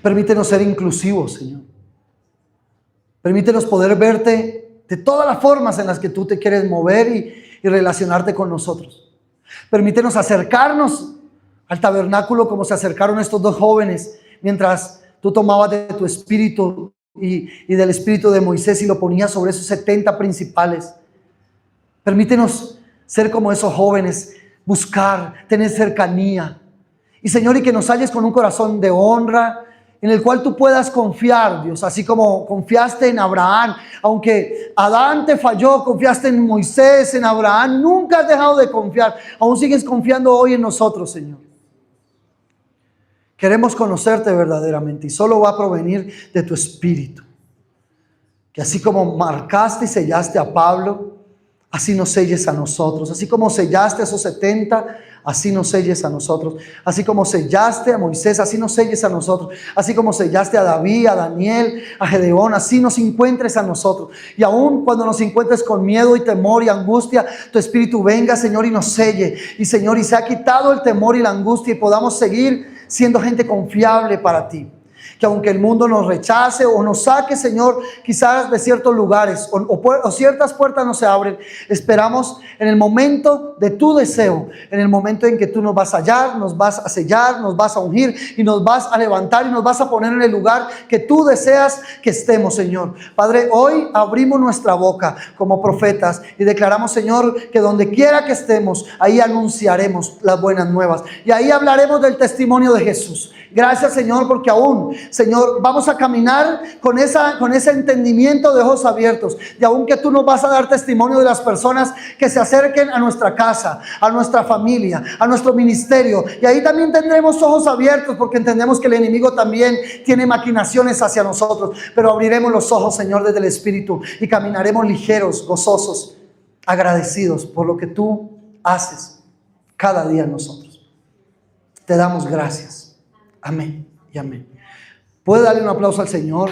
Permítenos ser inclusivos, Señor. Permítenos poder verte de todas las formas en las que tú te quieres mover y relacionarte con nosotros. Permítenos acercarnos al tabernáculo como se acercaron estos dos jóvenes mientras tú tomabas de tu espíritu y del espíritu de Moisés y lo ponías sobre esos 70 principales. Permítenos ser como esos jóvenes, buscar, tener cercanía. Y Señor, y que nos halles con un corazón de honra, en el cual tú puedas confiar, Dios, así como confiaste en Abraham. Aunque Adán te falló, confiaste en Moisés, en Abraham, nunca has dejado de confiar. Aún sigues confiando hoy en nosotros, Señor. Queremos conocerte verdaderamente y solo va a provenir de tu Espíritu. Que así como marcaste y sellaste a Pablo, así nos selles a nosotros. Así como sellaste a esos 70, así nos selles a nosotros. Así como sellaste a Moisés, así nos selles a nosotros. Así como sellaste a David, a Daniel, a Gedeón, así nos encuentres a nosotros. Y aún cuando nos encuentres con miedo y temor y angustia, tu Espíritu venga, Señor, y nos selle. Y Señor, y se ha quitado el temor y la angustia y podamos seguir siendo gente confiable para ti. Que aunque el mundo nos rechace o nos saque, Señor, quizás de ciertos lugares o ciertas puertas no se abren, esperamos en el momento de tu deseo, en el momento en que tú nos vas a hallar, nos vas a sellar, nos vas a ungir y nos vas a levantar y nos vas a poner en el lugar que tú deseas que estemos, Señor. Padre, hoy abrimos nuestra boca como profetas y declaramos, Señor, que donde quiera que estemos, ahí anunciaremos las buenas nuevas y ahí hablaremos del testimonio de Jesús. Gracias, Señor, porque aún, Señor, vamos a caminar con ese entendimiento de ojos abiertos. Y aún que tú nos vas a dar testimonio de las personas que se acerquen a nuestra casa, a nuestra familia, a nuestro ministerio. Y ahí también tendremos ojos abiertos porque entendemos que el enemigo también tiene maquinaciones hacia nosotros. Pero abriremos los ojos, Señor, desde el Espíritu y caminaremos ligeros, gozosos, agradecidos por lo que tú haces cada día en nosotros. Te damos gracias. Amén y amén. ¿Puede darle un aplauso al Señor?